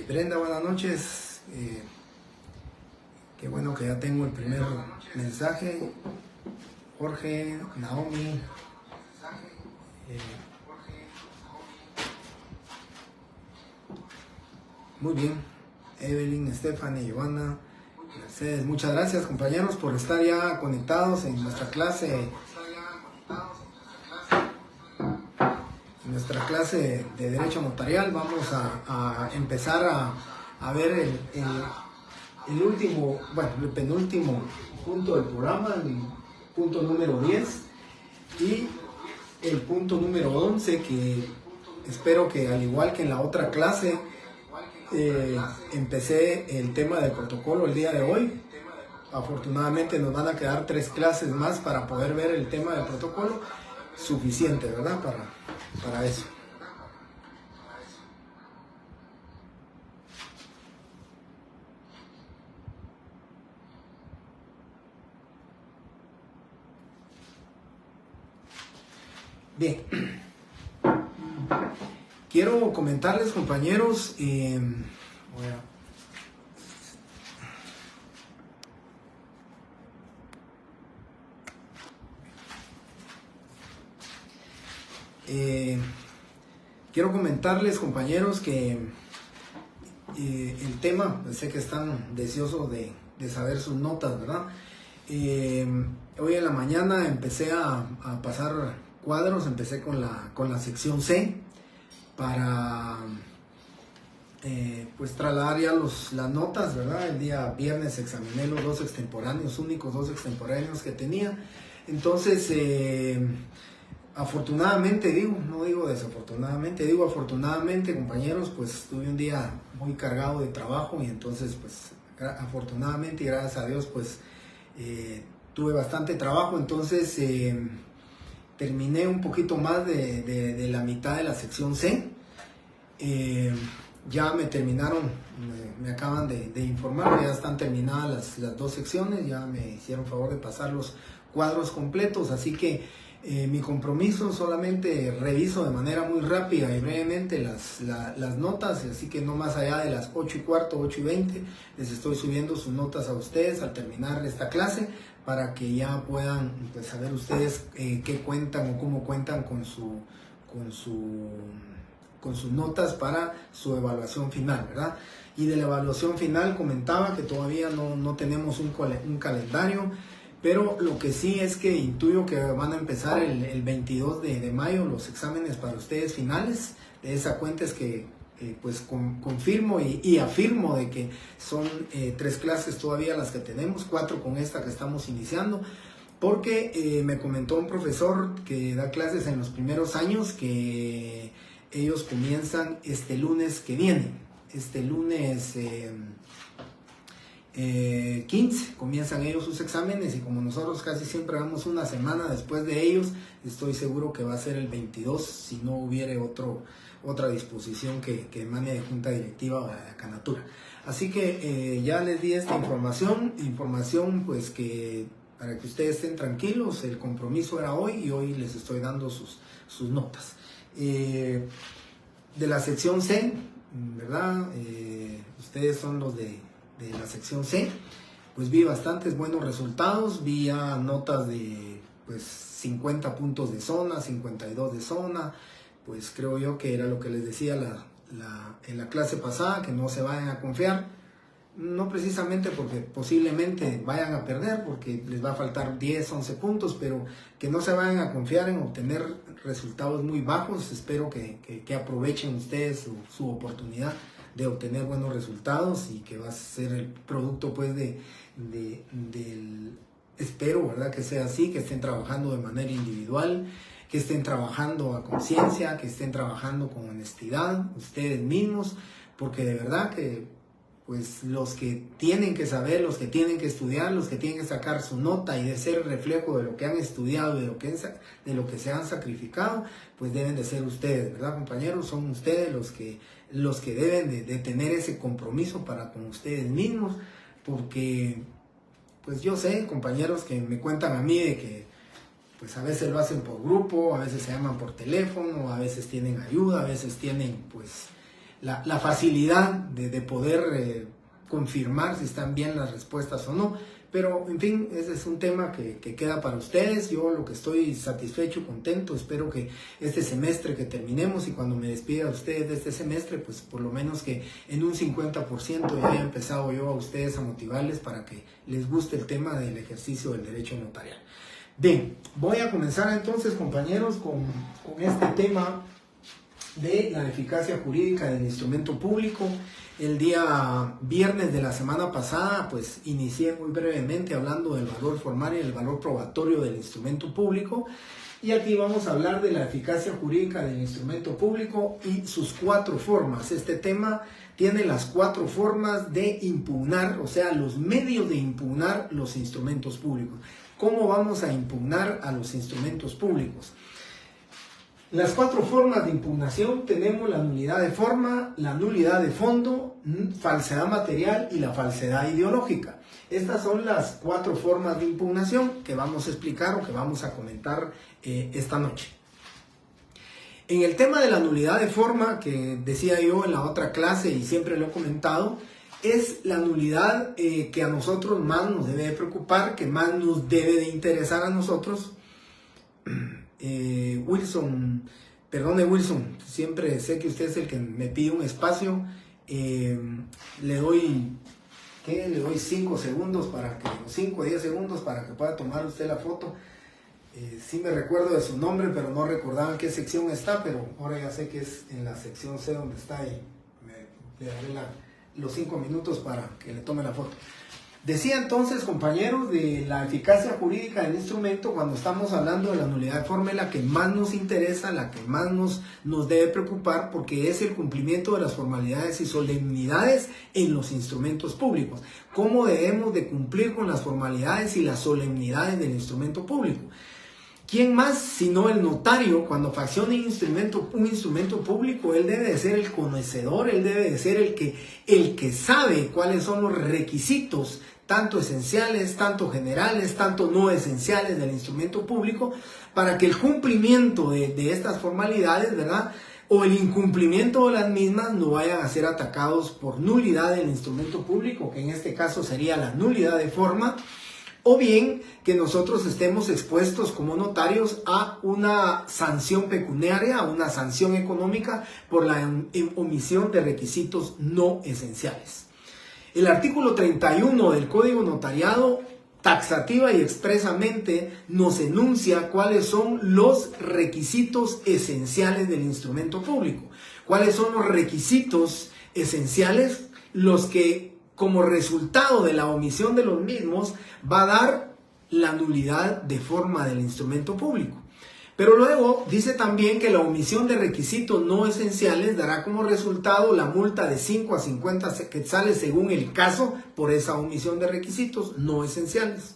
Brenda, buenas noches. Qué bueno que ya tengo el primer mensaje. Jorge, Naomi. Muy bien. Evelyn, Stephanie, Giovanna, Mercedes. Muchas gracias, compañeros, por estar ya conectados en nuestra clase. En nuestra clase de Derecho Notarial vamos a empezar a ver el último, bueno, el penúltimo punto del programa, el punto número 10 y el punto número 11, que espero que al igual que en la otra clase empecé el tema del protocolo el día de hoy. Afortunadamente nos van a quedar 3 clases más para poder ver el tema del protocolo, suficiente, ¿verdad? Para eso. Bien, quiero comentarles, compañeros, quiero comentarles, compañeros, que el tema, sé que están deseosos de saber sus notas, ¿verdad? Hoy en la mañana empecé a pasar cuadros, empecé con la sección C para pues trasladar ya las notas, ¿verdad? El día viernes examiné los 2 extemporáneos, únicos 2 extemporáneos que tenía. Entonces, afortunadamente, no digo desafortunadamente, digo afortunadamente, compañeros, pues tuve un día muy cargado de trabajo y entonces, pues afortunadamente y gracias a Dios, pues tuve bastante trabajo. Entonces terminé un poquito más de la mitad de la sección C. Ya me terminaron, me acaban de informar, ya están terminadas las 2 secciones, ya me hicieron favor de pasar los cuadros completos, así que mi compromiso, solamente reviso de manera muy rápida y brevemente las notas, así que no más allá de las 8:15, 8:20, les estoy subiendo sus notas a ustedes al terminar esta clase, para que ya puedan, pues, saber ustedes qué cuentan o cómo cuentan con sus notas para su evaluación final, ¿verdad? Y de la evaluación final comentaba que todavía no tenemos un calendario, pero lo que sí es que intuyo que van a empezar el 22 de mayo los exámenes para ustedes finales. De esa cuenta es que pues confirmo y afirmo de que son 3 clases todavía las que tenemos, 4 con esta que estamos iniciando, porque me comentó un profesor que da clases en los primeros años que ellos comienzan este lunes que viene, este lunes 15, comienzan ellos sus exámenes, y como nosotros casi siempre vamos una semana después de ellos, estoy seguro que va a ser el 22 si no hubiere otra disposición que emane de junta directiva o de Canatura. Así que ya les di esta información pues que para que ustedes estén tranquilos, el compromiso era hoy y hoy les estoy dando sus notas. De la sección C, ¿verdad? Ustedes son los de la sección C, pues vi bastantes buenos resultados, vi ya notas de pues 50 puntos de zona, 52 de zona, pues creo yo que era lo que les decía en la clase pasada, que no se vayan a confiar, no precisamente porque posiblemente vayan a perder, porque les va a faltar 10, 11 puntos, pero que no se vayan a confiar en obtener resultados muy bajos. Espero que aprovechen ustedes su oportunidad de obtener buenos resultados, y que va a ser el producto pues espero, ¿verdad?, que sea así, que estén trabajando de manera individual, que estén trabajando a conciencia, que estén trabajando con honestidad ustedes mismos, porque de verdad que pues los que tienen que saber, los que tienen que estudiar, los que tienen que sacar su nota y de ser reflejo de lo que han estudiado y de lo que se han sacrificado, pues deben de ser ustedes, ¿verdad, compañeros? Son ustedes los que deben de tener ese compromiso para con ustedes mismos, porque pues yo sé, compañeros, que me cuentan a mí de que pues a veces lo hacen por grupo, a veces se llaman por teléfono, a veces tienen ayuda, a veces tienen pues la facilidad de poder confirmar si están bien las respuestas o no. Pero, en fin, ese es un tema que queda para ustedes. Yo lo que estoy satisfecho, contento, espero que este semestre que terminemos y cuando me despida a ustedes de este semestre, pues por lo menos que en un 50% ya haya empezado yo a ustedes a motivarles para que les guste el tema del ejercicio del derecho notarial. Bien, voy a comenzar entonces, compañeros, con este tema de la eficacia jurídica del instrumento público. El día viernes de la semana pasada, pues inicié muy brevemente hablando del valor formal y el valor probatorio del instrumento público. Y aquí vamos a hablar de la eficacia jurídica del instrumento público y sus 4 formas. Este tema tiene las 4 formas de impugnar, o sea, los medios de impugnar los instrumentos públicos. ¿Cómo vamos a impugnar a los instrumentos públicos? Las 4 formas de impugnación tenemos la nulidad de forma, la nulidad de fondo, falsedad material y la falsedad ideológica. Estas son las 4 formas de impugnación que vamos a explicar o que vamos a comentar esta noche. En el tema de la nulidad de forma, que decía yo en la otra clase y siempre lo he comentado, es la nulidad que a nosotros más nos debe de preocupar, que más nos debe de interesar a nosotros. Wilson, perdone Wilson, siempre sé que usted es el que me pide un espacio. Le doy 5 segundos para que, 5 o 10 segundos para que pueda tomar usted la foto. Sí me recuerdo de su nombre, pero no recordaba en qué sección está, pero ahora ya sé que es en la sección C donde está y le daré los 5 minutos para que le tome la foto. Decía entonces, compañeros, de la eficacia jurídica del instrumento, cuando estamos hablando de la nulidad de forma, la que más nos interesa, la que más nos debe preocupar, porque es el cumplimiento de las formalidades y solemnidades en los instrumentos públicos. ¿Cómo debemos de cumplir con las formalidades y las solemnidades del instrumento público? ¿Quién más sino el notario? Cuando faccione un instrumento público, él debe de ser el conocedor, él debe de ser el que sabe cuáles son los requisitos, tanto esenciales, tanto generales, tanto no esenciales del instrumento público, para que el cumplimiento de estas formalidades, ¿verdad?, o el incumplimiento de las mismas no vayan a ser atacados por nulidad del instrumento público, que en este caso sería la nulidad de forma, o bien que nosotros estemos expuestos como notarios a una sanción pecuniaria, a una sanción económica por la omisión de requisitos no esenciales. El artículo 31 del Código Notariado taxativa y expresamente nos enuncia cuáles son los requisitos esenciales del instrumento público. Cuáles son los requisitos esenciales, los que como resultado de la omisión de los mismos va a dar la nulidad de forma del instrumento público. Pero luego dice también que la omisión de requisitos no esenciales dará como resultado la multa de 5 a 50 quetzales según el caso por esa omisión de requisitos no esenciales.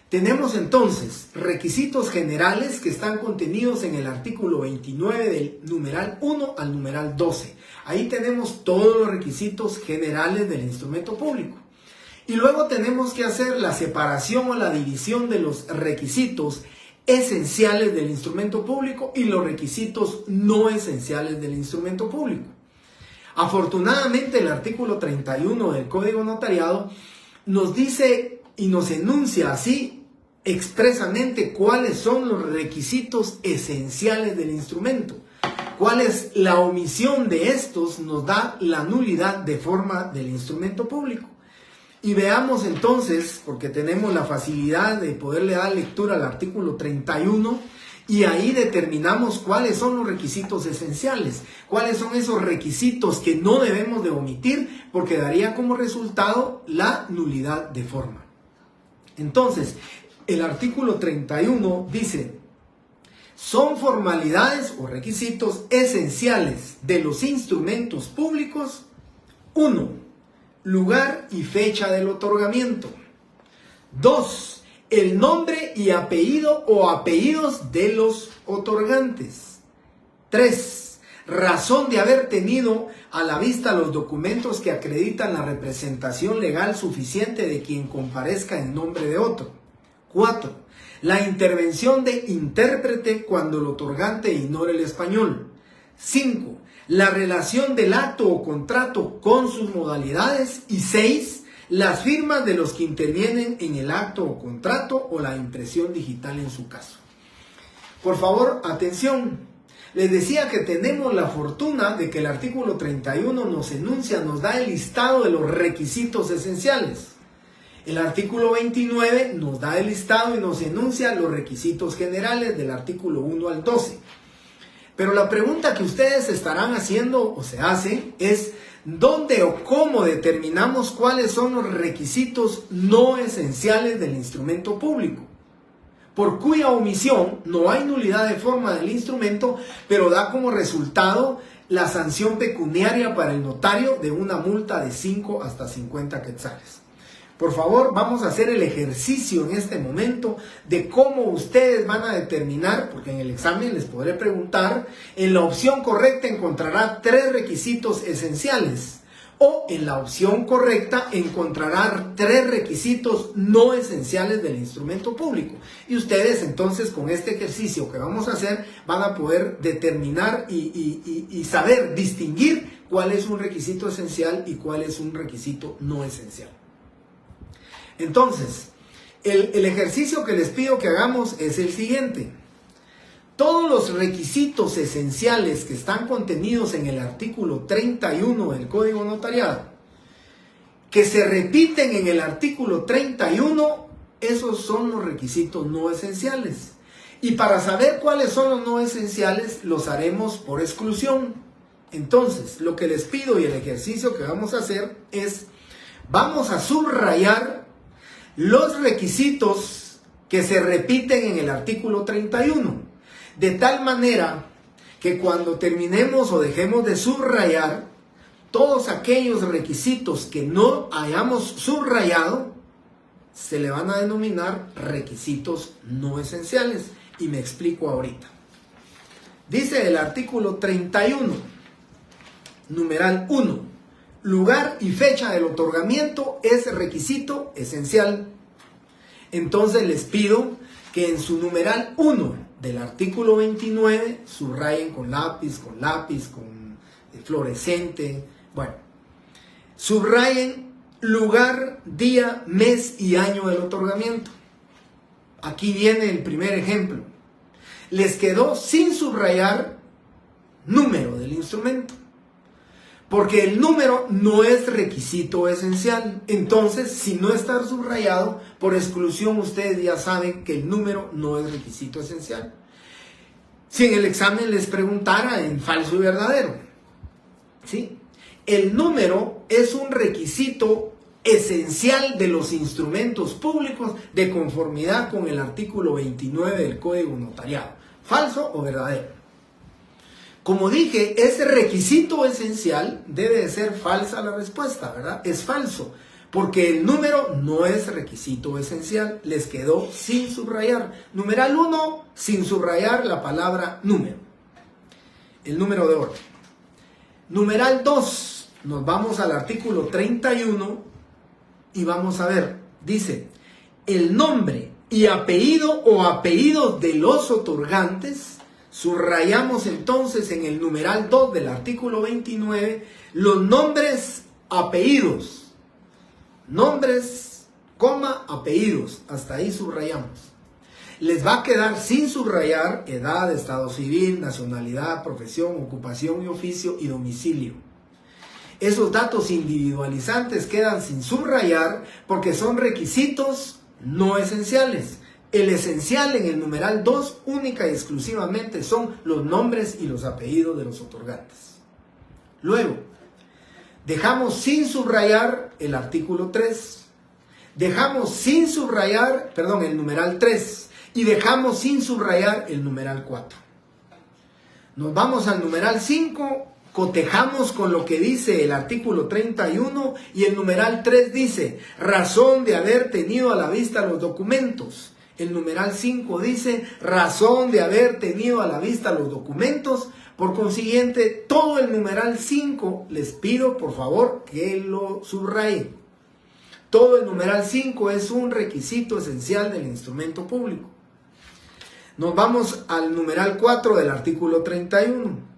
Tenemos entonces requisitos generales que están contenidos en el artículo 29 del numeral 1 al numeral 12. Ahí tenemos todos los requisitos generales del instrumento público. Y luego tenemos que hacer la separación o la división de los requisitos esenciales del instrumento público y los requisitos no esenciales del instrumento público. Afortunadamente, el artículo 31 del Código Notariado nos dice y nos enuncia así expresamente cuáles son los requisitos esenciales del instrumento. Cuál es la omisión de estos nos da la nulidad de forma del instrumento público. Y veamos entonces, porque tenemos la facilidad de poderle dar lectura al artículo 31, y ahí determinamos cuáles son los requisitos esenciales, cuáles son esos requisitos que no debemos de omitir, porque daría como resultado la nulidad de forma. Entonces, el artículo 31 dice: son formalidades o requisitos esenciales de los instrumentos públicos. 1. Lugar y fecha del otorgamiento. 2. El nombre y apellido o apellidos de los otorgantes. 3. Razón de haber tenido a la vista los documentos que acreditan la representación legal suficiente de quien comparezca en nombre de otro. 4. La intervención de intérprete cuando el otorgante ignore el español. 5. la relación del acto o contrato con sus modalidades. Y 6, las firmas de los que intervienen en el acto o contrato o la impresión digital en su caso. Por favor, atención. Les decía que tenemos la fortuna de que el artículo 31 nos da el listado de los requisitos esenciales. El artículo 29 nos da el listado y nos enuncia los requisitos generales del artículo 1 al 12. Pero la pregunta que ustedes estarán haciendo o se hace es ¿dónde o cómo determinamos cuáles son los requisitos no esenciales del instrumento público? Por cuya omisión no hay nulidad de forma del instrumento, pero da como resultado la sanción pecuniaria para el notario de una multa de 5 hasta 50 quetzales. Por favor, vamos a hacer el ejercicio en este momento de cómo ustedes van a determinar, porque en el examen les podré preguntar, en la opción correcta encontrará 3 requisitos esenciales, o en la opción correcta encontrará 3 requisitos no esenciales del instrumento público. Y ustedes entonces con este ejercicio que vamos a hacer van a poder determinar y saber distinguir cuál es un requisito esencial y cuál es un requisito no esencial. Entonces, el ejercicio que les pido que hagamos es el siguiente. Todos los requisitos esenciales que están contenidos en el artículo 31 del Código Notariado, que se repiten en el artículo 31, esos son los requisitos no esenciales. Y para saber cuáles son los no esenciales, los haremos por exclusión. Entonces, lo que les pido y el ejercicio que vamos a hacer es, vamos a subrayar los requisitos que se repiten en el artículo 31. De tal manera que cuando terminemos o dejemos de subrayar, todos aquellos requisitos que no hayamos subrayado, se le van a denominar requisitos no esenciales. Y me explico ahorita. Dice el artículo 31, numeral 1, lugar y fecha del otorgamiento es requisito esencial. Entonces les pido que en su numeral 1 del artículo 29 subrayen con lápiz, con fluorescente, bueno, subrayen lugar, día, mes y año del otorgamiento. Aquí viene el primer ejemplo. Les quedó sin subrayar número del instrumento, porque el número no es requisito esencial. Entonces, si no está subrayado, por exclusión ustedes ya saben que el número no es requisito esencial. Si en el examen les preguntara en falso y verdadero, ¿sí? El número es un requisito esencial de los instrumentos públicos de conformidad con el artículo 29 del Código Notariado. ¿Falso o verdadero? Como dije, ese requisito esencial debe de ser falsa la respuesta, ¿verdad? Es falso, porque el número no es requisito esencial. Les quedó sin subrayar. Numeral 1, sin subrayar la palabra número. El número de orden. Numeral 2, nos vamos al artículo 31 y vamos a ver, dice, el nombre y apellido o apellidos de los otorgantes. Subrayamos entonces en el numeral 2 del artículo 29 los nombres, apellidos. Nombres, coma, apellidos. Hasta ahí subrayamos. Les va a quedar sin subrayar edad, estado civil, nacionalidad, profesión, ocupación y oficio y domicilio. Esos datos individualizantes quedan sin subrayar porque son requisitos no esenciales. El esencial en el numeral 2 única y exclusivamente son los nombres y los apellidos de los otorgantes. Luego, dejamos sin subrayar el artículo 3. Dejamos sin subrayar, el numeral 3. Y dejamos sin subrayar el numeral 4. Nos vamos al numeral 5. Cotejamos con lo que dice el artículo 31 y el numeral 3 dice razón de haber tenido a la vista los documentos. El numeral 5 dice razón de haber tenido a la vista los documentos. Por consiguiente, todo el numeral 5 les pido por favor que lo subrayen. Todo el numeral 5 es un requisito esencial del instrumento público. Nos vamos al numeral 4 del artículo 31.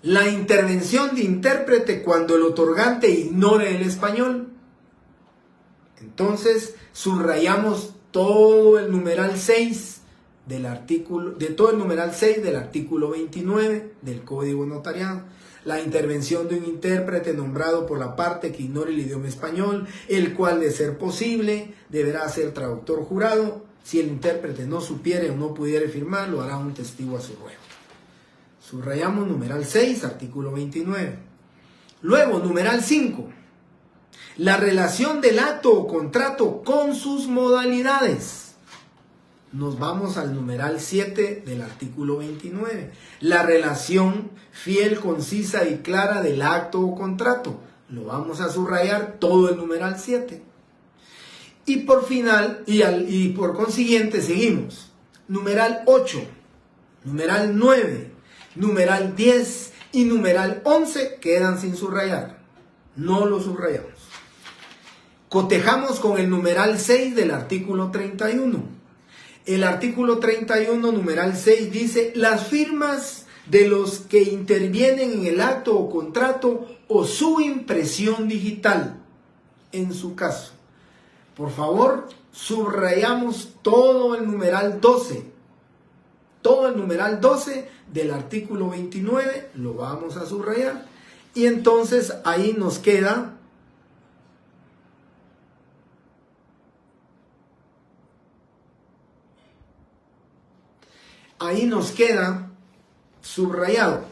La intervención de intérprete cuando el otorgante ignore el español. Entonces, subrayamos todo el numeral 6 del artículo, todo el numeral 6 del artículo 29 del Código Notariado. La intervención de un intérprete nombrado por la parte que ignore el idioma español, el cual, de ser posible, deberá ser traductor jurado. Si el intérprete no supiere o no pudiere firmar, lo hará un testigo a su ruego. Subrayamos numeral 6, artículo 29. Luego, numeral 5. La relación del acto o contrato con sus modalidades. Nos vamos al numeral 7 del artículo 29. La relación fiel, concisa y clara del acto o contrato. Lo vamos a subrayar todo el numeral 7. Y por final, y por consiguiente, seguimos. Numeral 8, numeral 9, numeral 10 y numeral 11 quedan sin subrayar. No lo subrayamos. Cotejamos con el numeral 6 del artículo 31. El artículo 31, numeral 6, dice: las firmas de los que intervienen en el acto o contrato o su impresión digital, en su caso. Por favor, subrayamos todo el numeral 12. Todo el numeral 12 del artículo 29 lo vamos a subrayar. Y entonces ahí nos queda subrayado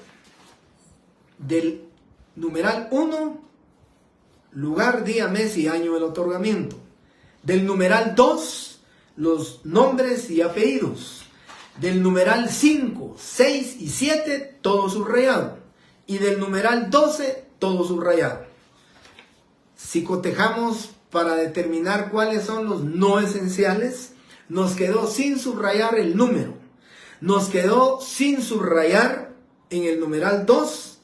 del numeral 1, lugar, día, mes y año del otorgamiento. Del numeral 2, los nombres y apellidos. Del numeral 5, 6 y 7, todo subrayado. Y del numeral 12, todo subrayado. Si cotejamos para determinar cuáles son los no esenciales, nos quedó sin subrayar el número. Nos quedó sin subrayar en el numeral 2,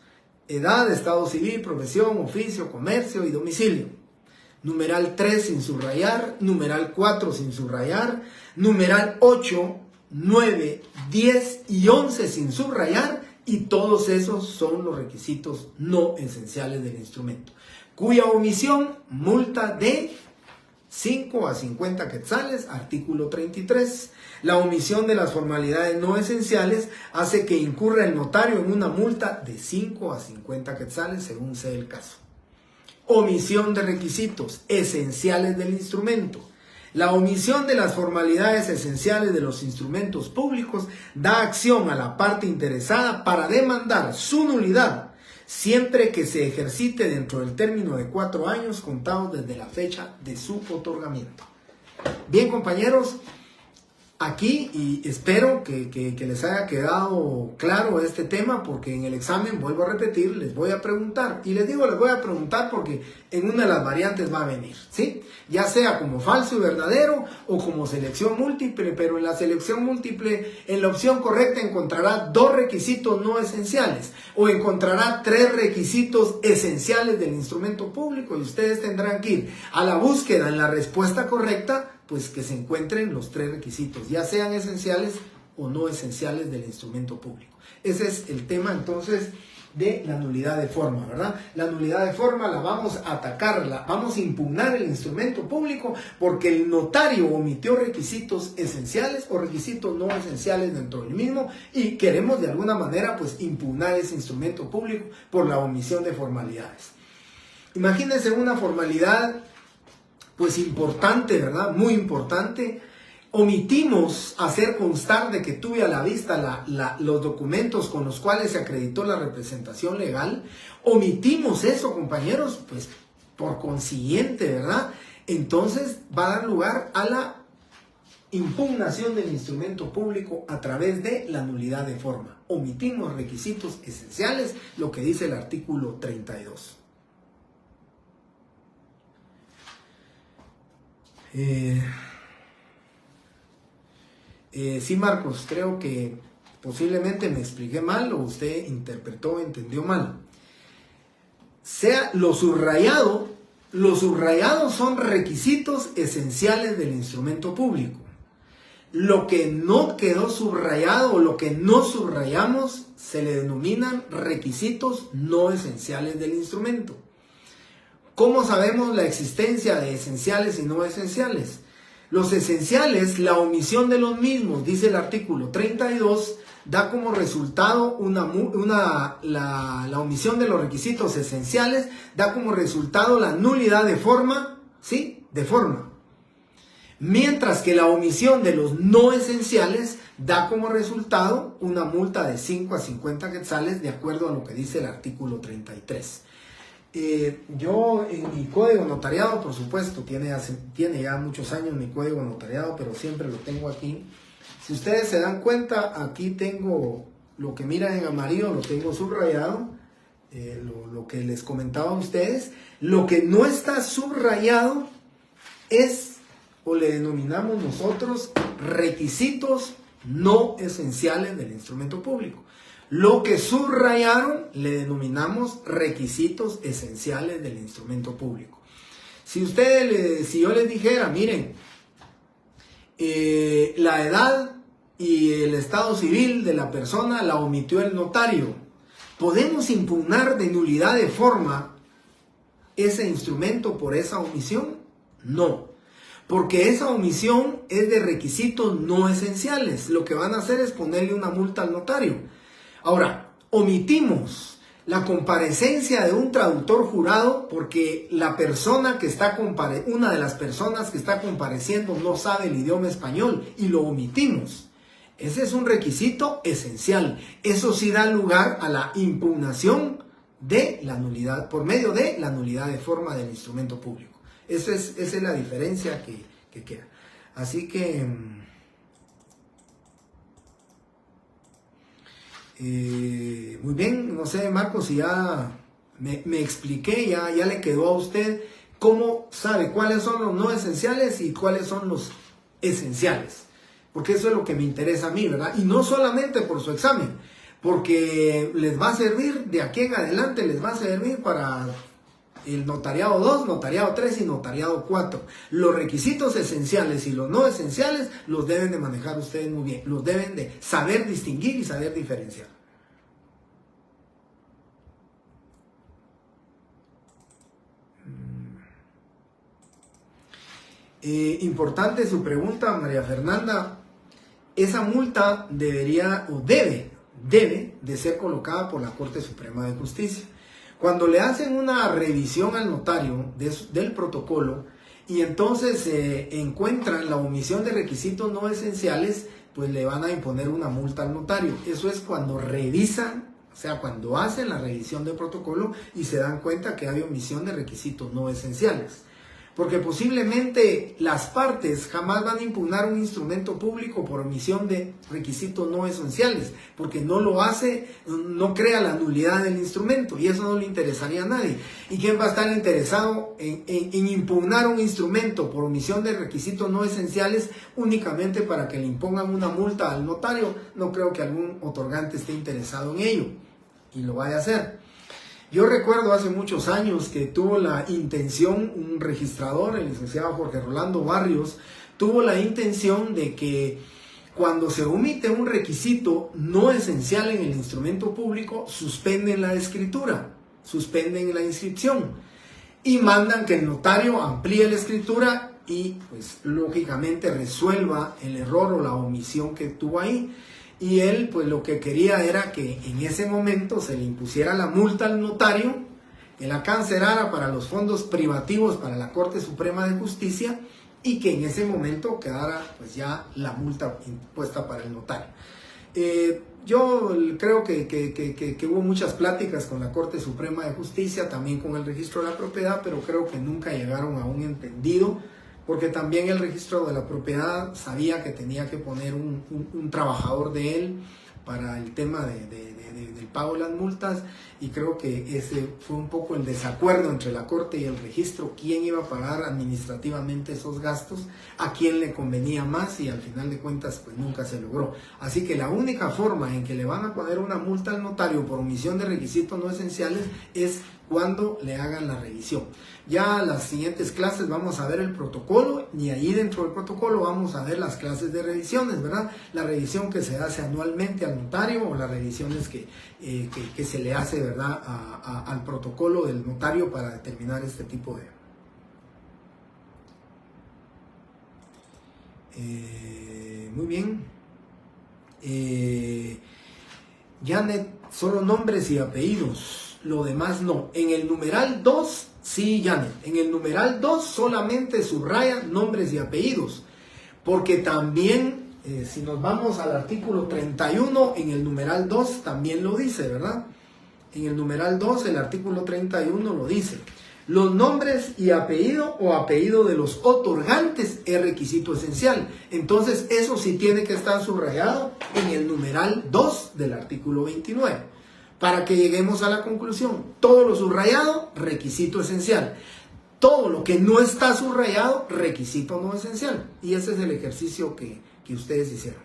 edad, estado civil, profesión, oficio, comercio y domicilio. Numeral 3 sin subrayar, numeral 4 sin subrayar, numeral 8, 9, 10 y 11 sin subrayar, y todos esos son los requisitos no esenciales del instrumento, cuya omisión multa de 5 a 50 quetzales, artículo 33. La omisión de las formalidades no esenciales hace que incurra el notario en una multa de 5 a 50 quetzales, según sea el caso. Omisión de requisitos esenciales del instrumento. La omisión de las formalidades esenciales de los instrumentos públicos da acción a la parte interesada para demandar su nulidad, siempre que se ejercite dentro del término de 4 años contados desde la fecha de su otorgamiento. Bien, compañeros, aquí, y espero que les haya quedado claro este tema, porque en el examen, vuelvo a repetir, les voy a preguntar. Y les digo, les voy a preguntar porque en una de las variantes va a venir, ¿sí? Ya sea como falso y verdadero o como selección múltiple, pero en la selección múltiple, en la opción correcta encontrará 2 requisitos no esenciales o encontrará 3 requisitos esenciales del instrumento público, y ustedes tendrán que ir a la búsqueda en la respuesta correcta, pues que se encuentren los 3 requisitos, ya sean esenciales o no esenciales del instrumento público. Ese es el tema entonces de la nulidad de forma, ¿verdad? La nulidad de forma la vamos a atacar, vamos a impugnar el instrumento público porque el notario omitió requisitos esenciales o requisitos no esenciales dentro del mismo, y queremos de alguna manera pues impugnar ese instrumento público por la omisión de formalidades. Imagínense una formalidad pues importante, ¿verdad? Muy importante. Omitimos hacer constar de que tuve a la vista los documentos con los cuales se acreditó la representación legal. Omitimos eso, compañeros, pues por consiguiente, ¿verdad? Entonces va a dar lugar a la impugnación del instrumento público a través de la nulidad de forma. Omitimos requisitos esenciales, lo que dice el artículo 32. Sí, Marcos, creo que posiblemente me expliqué mal o usted interpretó, entendió mal. Sea los subrayados son requisitos esenciales del instrumento público. Lo que no quedó subrayado o lo que no subrayamos se le denominan requisitos no esenciales del instrumento. ¿Cómo sabemos la existencia de esenciales y no esenciales? Los esenciales, la omisión de los mismos, dice el artículo 32, da como resultado la omisión de los requisitos esenciales, da como resultado la nulidad de forma, ¿sí? De forma. Mientras que la omisión de los no esenciales da como resultado una multa de 5 a 50 quetzales, de acuerdo a lo que dice el artículo 33. Yo en mi código notariado, por supuesto, tiene ya muchos años mi código notariado, pero siempre lo tengo aquí. Si ustedes se dan cuenta, aquí tengo lo que miran en amarillo, lo tengo subrayado, lo que les comentaba a ustedes. Lo que no está subrayado es, o le denominamos nosotros, requisitos no esenciales del instrumento público. Lo que subrayaron le denominamos requisitos esenciales del instrumento público. Si yo les dijera, miren, la edad y el estado civil de la persona la omitió el notario, ¿podemos impugnar de nulidad de forma ese instrumento por esa omisión? No, porque esa omisión es de requisitos no esenciales. Lo que van a hacer es ponerle una multa al notario. Ahora, omitimos la comparecencia de un traductor jurado porque la persona que está una de las personas que está compareciendo no sabe el idioma español y lo omitimos. Ese es un requisito esencial. Eso sí da lugar a la impugnación de la nulidad, por medio de la nulidad de forma del instrumento público. Esa es la diferencia que queda. Así que muy bien, no sé, Marcos, si ya me expliqué, ya le quedó a usted cómo sabe cuáles son los no esenciales y cuáles son los esenciales. Porque eso es lo que me interesa a mí, ¿verdad? Y no solamente por su examen, porque les va a servir, de aquí en adelante les va a servir para el notariado 2, notariado 3 y notariado 4. Los requisitos esenciales y los no esenciales los deben de manejar ustedes muy bien. Los deben de saber distinguir y saber diferenciar. Importante su pregunta, María Fernanda. Esa multa debería o debe de ser colocada por la Corte Suprema de Justicia. Cuando le hacen una revisión al notario del protocolo y entonces encuentran la omisión de requisitos no esenciales, pues le van a imponer una multa al notario. Eso es cuando revisan, o sea, cuando hacen la revisión del protocolo y se dan cuenta que hay omisión de requisitos no esenciales. Porque posiblemente las partes jamás van a impugnar un instrumento público por omisión de requisitos no esenciales, porque no lo hace, no crea la nulidad del instrumento, y eso no le interesaría a nadie. ¿Y quién va a estar interesado en impugnar un instrumento por omisión de requisitos no esenciales únicamente para que le impongan una multa al notario? No creo que algún otorgante esté interesado en ello, y lo vaya a hacer. Yo recuerdo hace muchos años que tuvo la intención, un registrador, el licenciado Jorge Rolando Barrios, tuvo la intención de que cuando se omite un requisito no esencial en el instrumento público, suspenden la escritura, suspenden la inscripción y mandan que el notario amplíe la escritura y pues lógicamente resuelva el error o la omisión que tuvo ahí. Y él pues lo que quería era que en ese momento se le impusiera la multa al notario, que la cancelara para los fondos privativos para la Corte Suprema de Justicia y que en ese momento quedara pues ya la multa impuesta para el notario. Yo creo que hubo muchas pláticas con la Corte Suprema de Justicia, también con el registro de la propiedad, pero creo que nunca llegaron a un entendido, porque también el registro de la propiedad sabía que tenía que poner un trabajador de él para el tema del pago de las multas, y creo que ese fue un poco el desacuerdo entre la Corte y el registro, quién iba a pagar administrativamente esos gastos, a quién le convenía más, y al final de cuentas pues nunca se logró. Así que la única forma en que le van a poner una multa al notario por omisión de requisitos no esenciales es cuando le hagan la revisión. Ya las siguientes clases vamos a ver el protocolo y ahí dentro del protocolo vamos a ver las clases de revisiones, ¿verdad? La revisión que se hace anualmente al notario o las revisiones que se le hace, ¿verdad? Al protocolo del notario para determinar este tipo de... muy bien. Janet, solo nombres y apellidos, lo demás no. En el numeral 2, sí, Janet, en el numeral 2 solamente subraya nombres y apellidos, porque también, si nos vamos al artículo 31, en el numeral 2 también lo dice, ¿verdad? En el numeral 2, el artículo 31 lo dice. Los nombres y apellido o apellido de los otorgantes es requisito esencial. Entonces, eso sí tiene que estar subrayado en el numeral 2 del artículo 29. Para que lleguemos a la conclusión, todo lo subrayado, requisito esencial. Todo lo que no está subrayado, requisito no esencial. Y ese es el ejercicio que ustedes hicieron.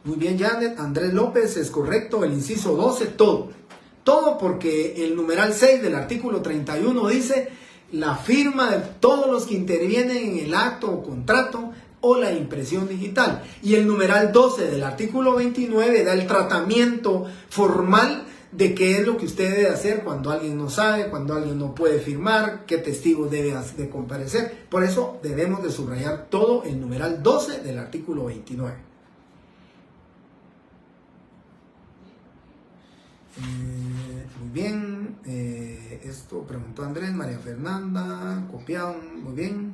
Muy bien, Janet. Andrés López, es correcto. El inciso 12, todo. Todo porque el numeral 6 del artículo 31 dice la firma de todos los que intervienen en el acto o contrato o la impresión digital. Y el numeral 12 del artículo 29 da el tratamiento formal de qué es lo que usted debe hacer cuando alguien no sabe, cuando alguien no puede firmar, qué testigo debe de comparecer. Por eso debemos de subrayar todo el numeral 12 del artículo 29. Muy bien, esto preguntó Andrés, María Fernanda, copiado, muy bien.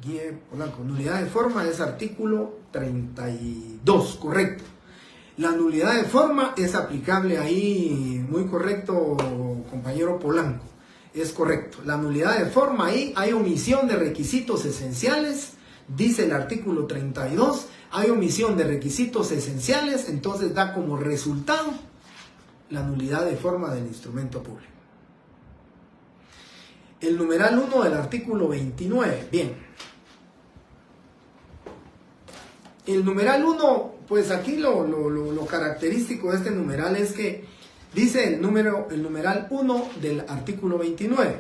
Guille Polanco, nulidad de forma es artículo 32, correcto. La nulidad de forma es aplicable ahí, muy correcto, compañero Polanco, es correcto. La nulidad de forma ahí hay omisión de requisitos esenciales, dice el artículo 32. Hay omisión de requisitos esenciales, entonces da como resultado la nulidad de forma del instrumento público. El numeral 1 del artículo 29, bien. El numeral 1, pues aquí lo característico de este numeral es que dice el numeral 1 del artículo 29.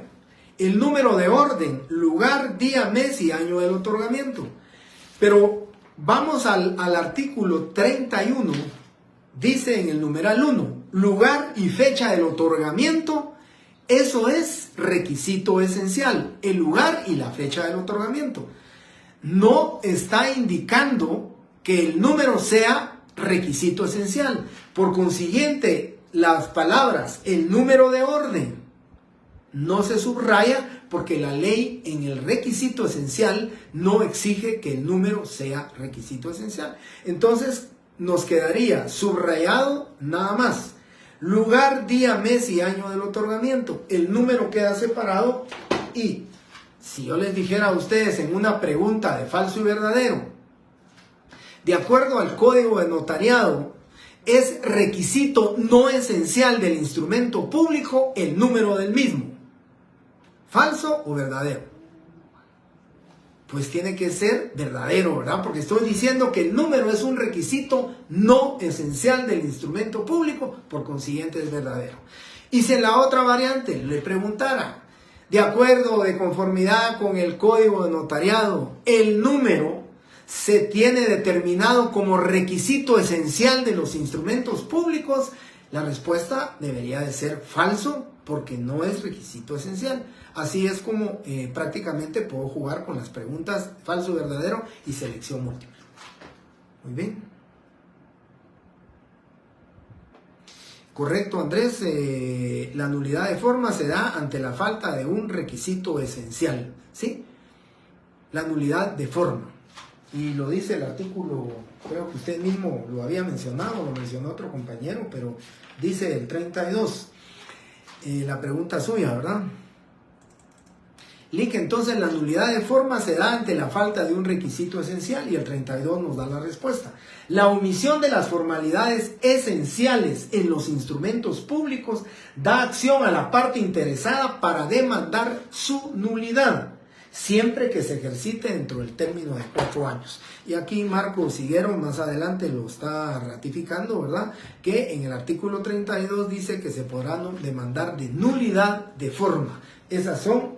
El número de orden, lugar, día, mes y año del otorgamiento. Pero vamos al artículo 31, dice en el numeral 1, lugar y fecha del otorgamiento, eso es requisito esencial, el lugar y la fecha del otorgamiento. No está indicando que el número sea requisito esencial. Por consiguiente, las palabras, el número de orden, no se subraya porque la ley en el requisito esencial no exige que el número sea requisito esencial. Entonces nos quedaría subrayado nada más. Lugar, día, mes y año del otorgamiento. El número queda separado y si yo les dijera a ustedes en una pregunta de falso y verdadero, de acuerdo al Código de Notariado, es requisito no esencial del instrumento público el número del mismo. ¿Falso o verdadero? Pues tiene que ser verdadero, ¿verdad? Porque estoy diciendo que el número es un requisito no esencial del instrumento público, por consiguiente es verdadero. Y si en la otra variante le preguntara, de acuerdo, de conformidad con el Código de Notariado, el número se tiene determinado como requisito esencial de los instrumentos públicos, la respuesta debería de ser falso, porque no es requisito esencial. Así es como prácticamente puedo jugar con las preguntas falso, verdadero y selección múltiple. Muy bien. Correcto, Andrés. La nulidad de forma se da ante la falta de un requisito esencial. ¿Sí? La nulidad de forma. Y lo dice el artículo, creo que usted mismo lo había mencionado, lo mencionó otro compañero, pero dice el 32. La pregunta suya, ¿verdad? Lick, entonces la nulidad de forma se da ante la falta de un requisito esencial y el 32 nos da la respuesta. La omisión de las formalidades esenciales en los instrumentos públicos da acción a la parte interesada para demandar su nulidad. siempre que se ejercite dentro del término de 4 años. Y aquí Marcos Higuero más adelante lo está ratificando, ¿verdad? Que en el artículo 32 dice que se podrá demandar de nulidad de forma. Esas son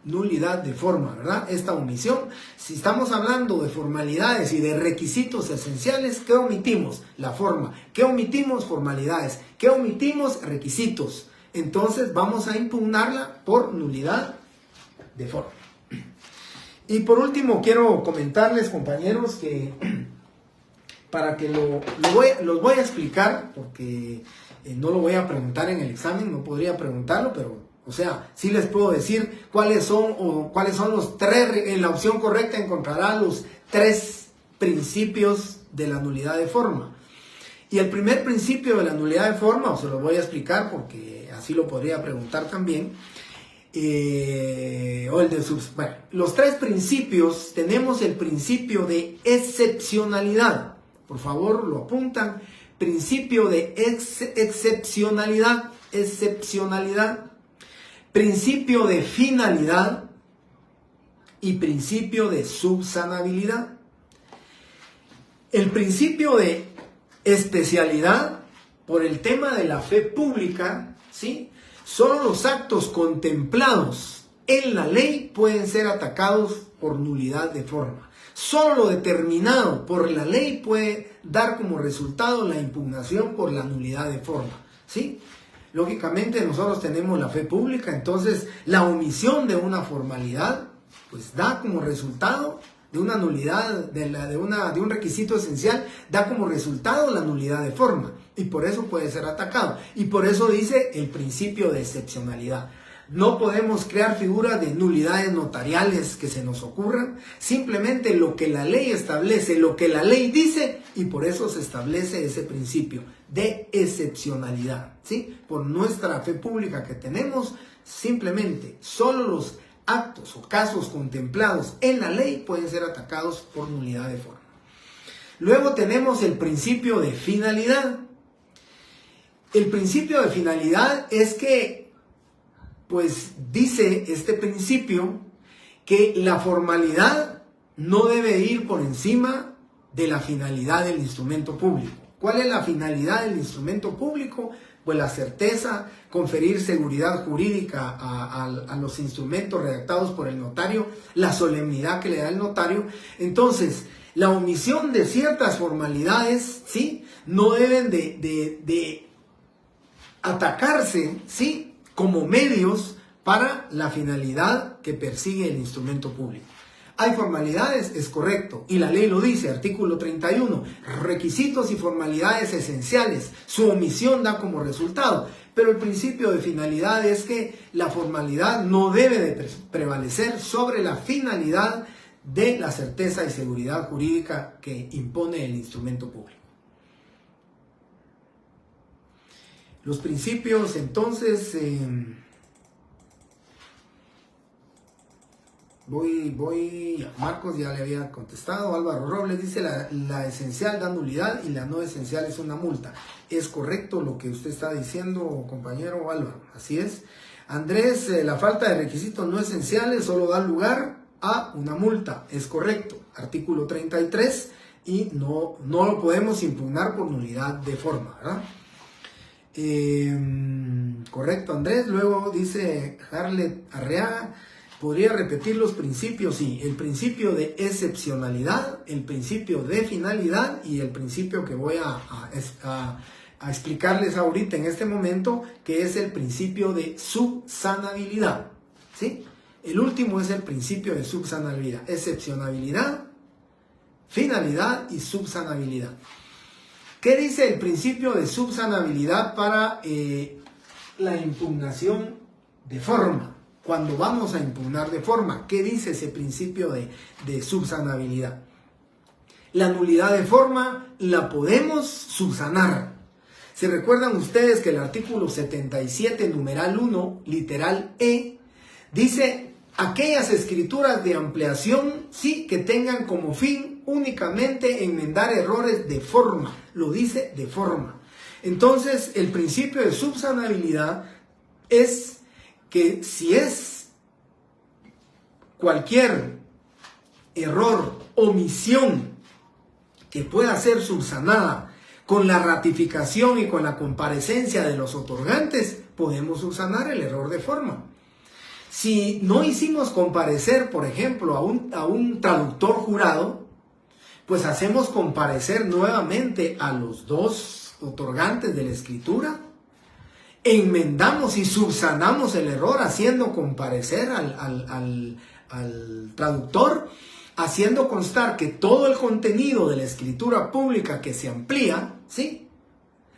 nulidad de forma, ¿verdad? Esta omisión, si estamos hablando de formalidades y de requisitos esenciales, ¿qué omitimos? La forma. ¿Qué omitimos? Formalidades. ¿Qué omitimos? Requisitos. Entonces vamos a impugnarla por nulidad de forma. Y por último quiero comentarles, compañeros, que para que los voy a explicar, porque no lo voy a preguntar en el examen, no podría preguntarlo, pero o sea, sí les puedo decir cuáles son los 3, en la opción correcta encontrará los 3 principios de la nulidad de forma. Y el primer principio de la nulidad de forma, os lo voy a explicar porque así lo podría preguntar también, los 3 principios, tenemos el principio de excepcionalidad, por favor lo apuntan, principio de excepcionalidad, principio de finalidad y principio de subsanabilidad. El principio de especialidad, por el tema de la fe pública, ¿sí? Solo los actos contemplados en la ley pueden ser atacados por nulidad de forma. Solo lo determinado por la ley puede dar como resultado la impugnación por la nulidad de forma, ¿sí? Lógicamente nosotros tenemos la fe pública, entonces la omisión de una formalidad pues da como resultado de una nulidad, de un requisito esencial, da como resultado la nulidad de forma y por eso puede ser atacado. Y por eso dice el principio de excepcionalidad. No podemos crear figuras de nulidades notariales que se nos ocurran, simplemente lo que la ley establece, lo que la ley dice, y por eso se establece ese principio de excepcionalidad, ¿sí? Por nuestra fe pública que tenemos, simplemente solo los actos o casos contemplados en la ley pueden ser atacados por nulidad de forma. Luego tenemos el principio de finalidad. El principio de finalidad es que pues dice este principio que la formalidad no debe ir por encima de la finalidad del instrumento público. ¿Cuál es la finalidad del instrumento público? Pues la certeza, conferir seguridad jurídica a los instrumentos redactados por el notario, la solemnidad que le da el notario. Entonces, la omisión de ciertas formalidades, ¿sí? No deben de atacarse, ¿sí? Como medios para la finalidad que persigue el instrumento público. ¿Hay formalidades? Es correcto. Y la ley lo dice, artículo 31, requisitos y formalidades esenciales. Su omisión da como resultado. Pero el principio de finalidad es que la formalidad no debe de prevalecer sobre la finalidad de la certeza y seguridad jurídica que impone el instrumento público. Los principios, entonces, Marcos ya le había contestado. Álvaro Robles dice la esencial da nulidad y la no esencial es una multa. Es correcto lo que usted está diciendo, compañero Álvaro, así es. Andrés, la falta de requisitos no esenciales solo da lugar a una multa. Es correcto, artículo 33, y no lo podemos impugnar por nulidad de forma, ¿verdad? Correcto, Andrés. Luego dice Harlet Arreaga, ¿podría repetir los principios? Sí, el principio de excepcionalidad, el principio de finalidad y el principio que voy a explicarles ahorita en este momento, que es el principio de subsanabilidad, ¿sí? El último es el principio de subsanabilidad, excepcionabilidad, finalidad y subsanabilidad. ¿Qué dice el principio de subsanabilidad para la impugnación de forma? Cuando vamos a impugnar de forma, ¿qué dice ese principio de subsanabilidad? La nulidad de forma la podemos subsanar. ¿Se recuerdan ustedes que el artículo 77, numeral 1, literal E, dice aquellas escrituras de ampliación, sí, que tengan como fin únicamente enmendar errores de forma? Lo dice de forma. Entonces, el principio de subsanabilidad es que si es cualquier error, omisión que pueda ser subsanada con la ratificación y con la comparecencia de los otorgantes, podemos subsanar el error de forma. Si no hicimos comparecer, por ejemplo, a un traductor jurado, pues hacemos comparecer nuevamente a los dos otorgantes de la escritura, enmendamos y subsanamos el error haciendo comparecer al traductor, haciendo constar que todo el contenido de la escritura pública que se amplía, ¿sí?,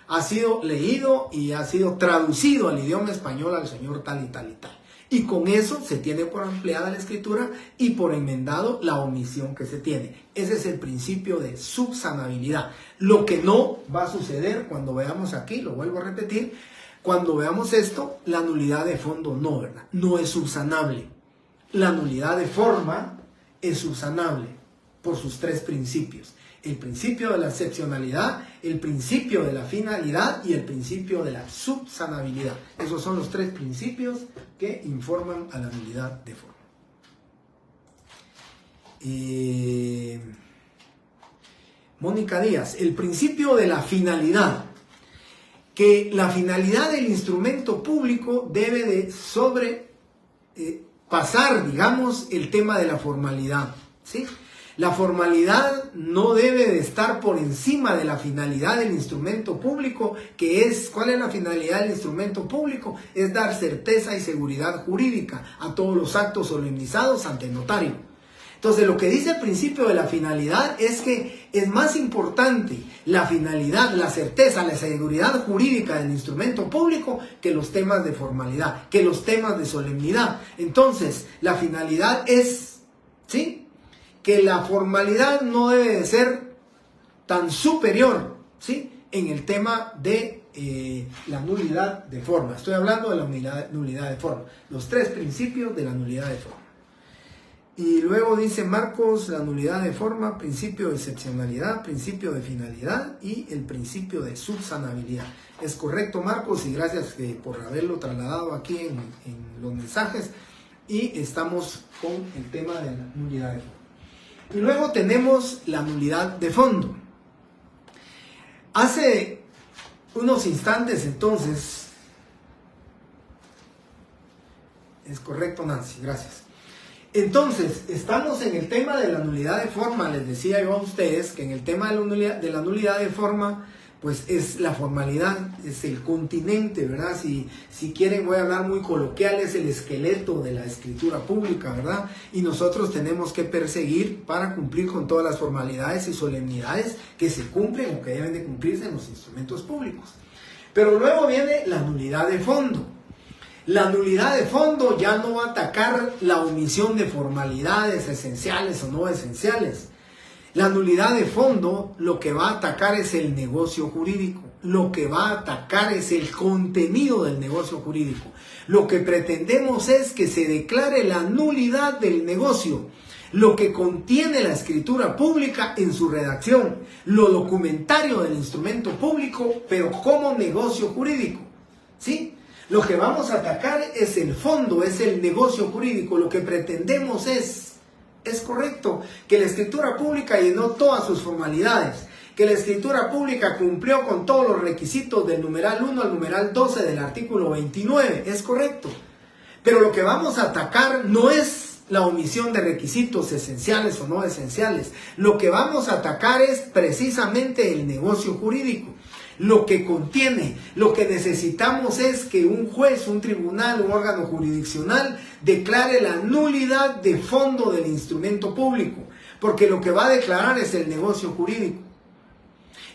ha sido leído y ha sido traducido al idioma español al señor tal y tal y tal. Y con eso se tiene por ampliada la escritura y por enmendado la omisión que se tiene. Ese es el principio de subsanabilidad. Lo que no va a suceder cuando veamos aquí, lo vuelvo a repetir, cuando veamos esto, la nulidad de fondo no, ¿verdad? No es subsanable. La nulidad de forma es subsanable por sus tres principios. El principio de la excepcionalidad, el principio de la finalidad y el principio de la subsanabilidad. Esos son los tres principios que informan a la nulidad de forma. Mónica Díaz, el principio de la finalidad. Que la finalidad del instrumento público debe de sobrepasar, digamos, el tema de la formalidad, ¿sí? La formalidad no debe de estar por encima de la finalidad del instrumento público, que es, ¿cuál es la finalidad del instrumento público? Es dar certeza y seguridad jurídica a todos los actos solemnizados ante el notario. Entonces, lo que dice el principio de la finalidad es que es más importante la finalidad, la certeza, la seguridad jurídica del instrumento público que los temas de formalidad, que los temas de solemnidad. Entonces, la finalidad es, ¿sí?, que la formalidad no debe de ser tan superior, ¿sí?, en el tema de la nulidad de forma. Estoy hablando de la nulidad de forma. Los tres principios de la nulidad de forma. Y luego dice Marcos, la nulidad de forma, principio de excepcionalidad, principio de finalidad y el principio de subsanabilidad. Es correcto, Marcos, y gracias por haberlo trasladado aquí en los mensajes. Y estamos con el tema de la nulidad de forma. Y luego tenemos la nulidad de fondo. Hace unos instantes, entonces, es correcto, Nancy, gracias. Entonces, estamos en el tema de la nulidad de forma. Les decía yo a ustedes que en el tema de la nulidad de forma, pues es la formalidad, es el continente, ¿verdad? Si quieren, voy a hablar muy coloquial, es el esqueleto de la escritura pública, ¿verdad? Y nosotros tenemos que perseguir para cumplir con todas las formalidades y solemnidades que se cumplen o que deben de cumplirse en los instrumentos públicos. Pero luego viene la nulidad de fondo. La nulidad de fondo ya no va a atacar la omisión de formalidades esenciales o no esenciales. La nulidad de fondo lo que va a atacar es el negocio jurídico, lo que va a atacar es el contenido del negocio jurídico. Lo que pretendemos es que se declare la nulidad del negocio, lo que contiene la escritura pública en su redacción, lo documentario del instrumento público, pero como negocio jurídico, ¿sí? Lo que vamos a atacar es el fondo, es el negocio jurídico. Lo que pretendemos es correcto, que la escritura pública llenó todas sus formalidades, que la escritura pública cumplió con todos los requisitos del numeral 1 al numeral 12 del artículo 29, es correcto. Pero lo que vamos a atacar no es la omisión de requisitos esenciales o no esenciales. Lo que vamos a atacar es precisamente el negocio jurídico. Lo que contiene, lo que necesitamos es que un juez, un tribunal, un órgano jurisdiccional declare la nulidad de fondo del instrumento público, porque lo que va a declarar es el negocio jurídico.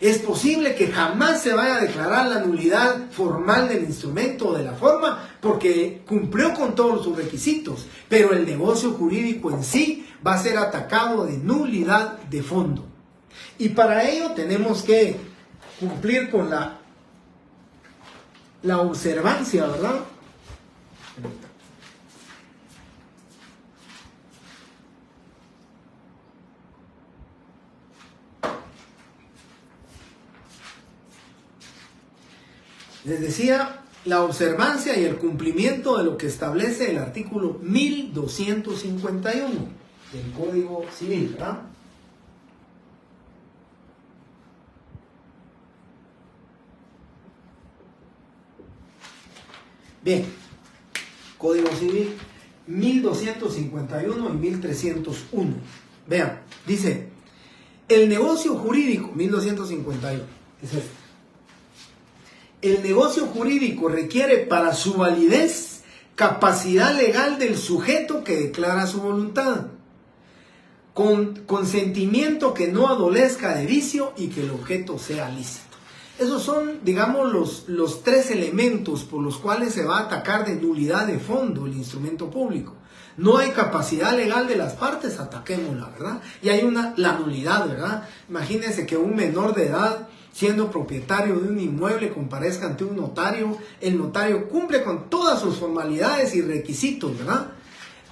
Es posible que jamás se vaya a declarar la nulidad formal del instrumento o de la forma, porque cumplió con todos sus requisitos, pero el negocio jurídico en sí va a ser atacado de nulidad de fondo. Y para ello tenemos que cumplir con la observancia, ¿verdad? Les decía la observancia y el cumplimiento de lo que establece el artículo 1251 del Código Civil, ¿verdad? Bien, Código Civil 1251 y 1301. Vean, dice, el negocio jurídico, 1251, es este. El negocio jurídico requiere para su validez capacidad legal del sujeto que declara su voluntad, con consentimiento que no adolezca de vicio y que el objeto sea lícito. Esos son, digamos, los tres elementos por los cuales se va a atacar de nulidad de fondo el instrumento público. No hay capacidad legal de las partes, ataquémosla, ¿verdad? Y hay la nulidad, ¿verdad? Imagínense que un menor de edad, siendo propietario de un inmueble, comparezca ante un notario. El notario cumple con todas sus formalidades y requisitos, ¿verdad?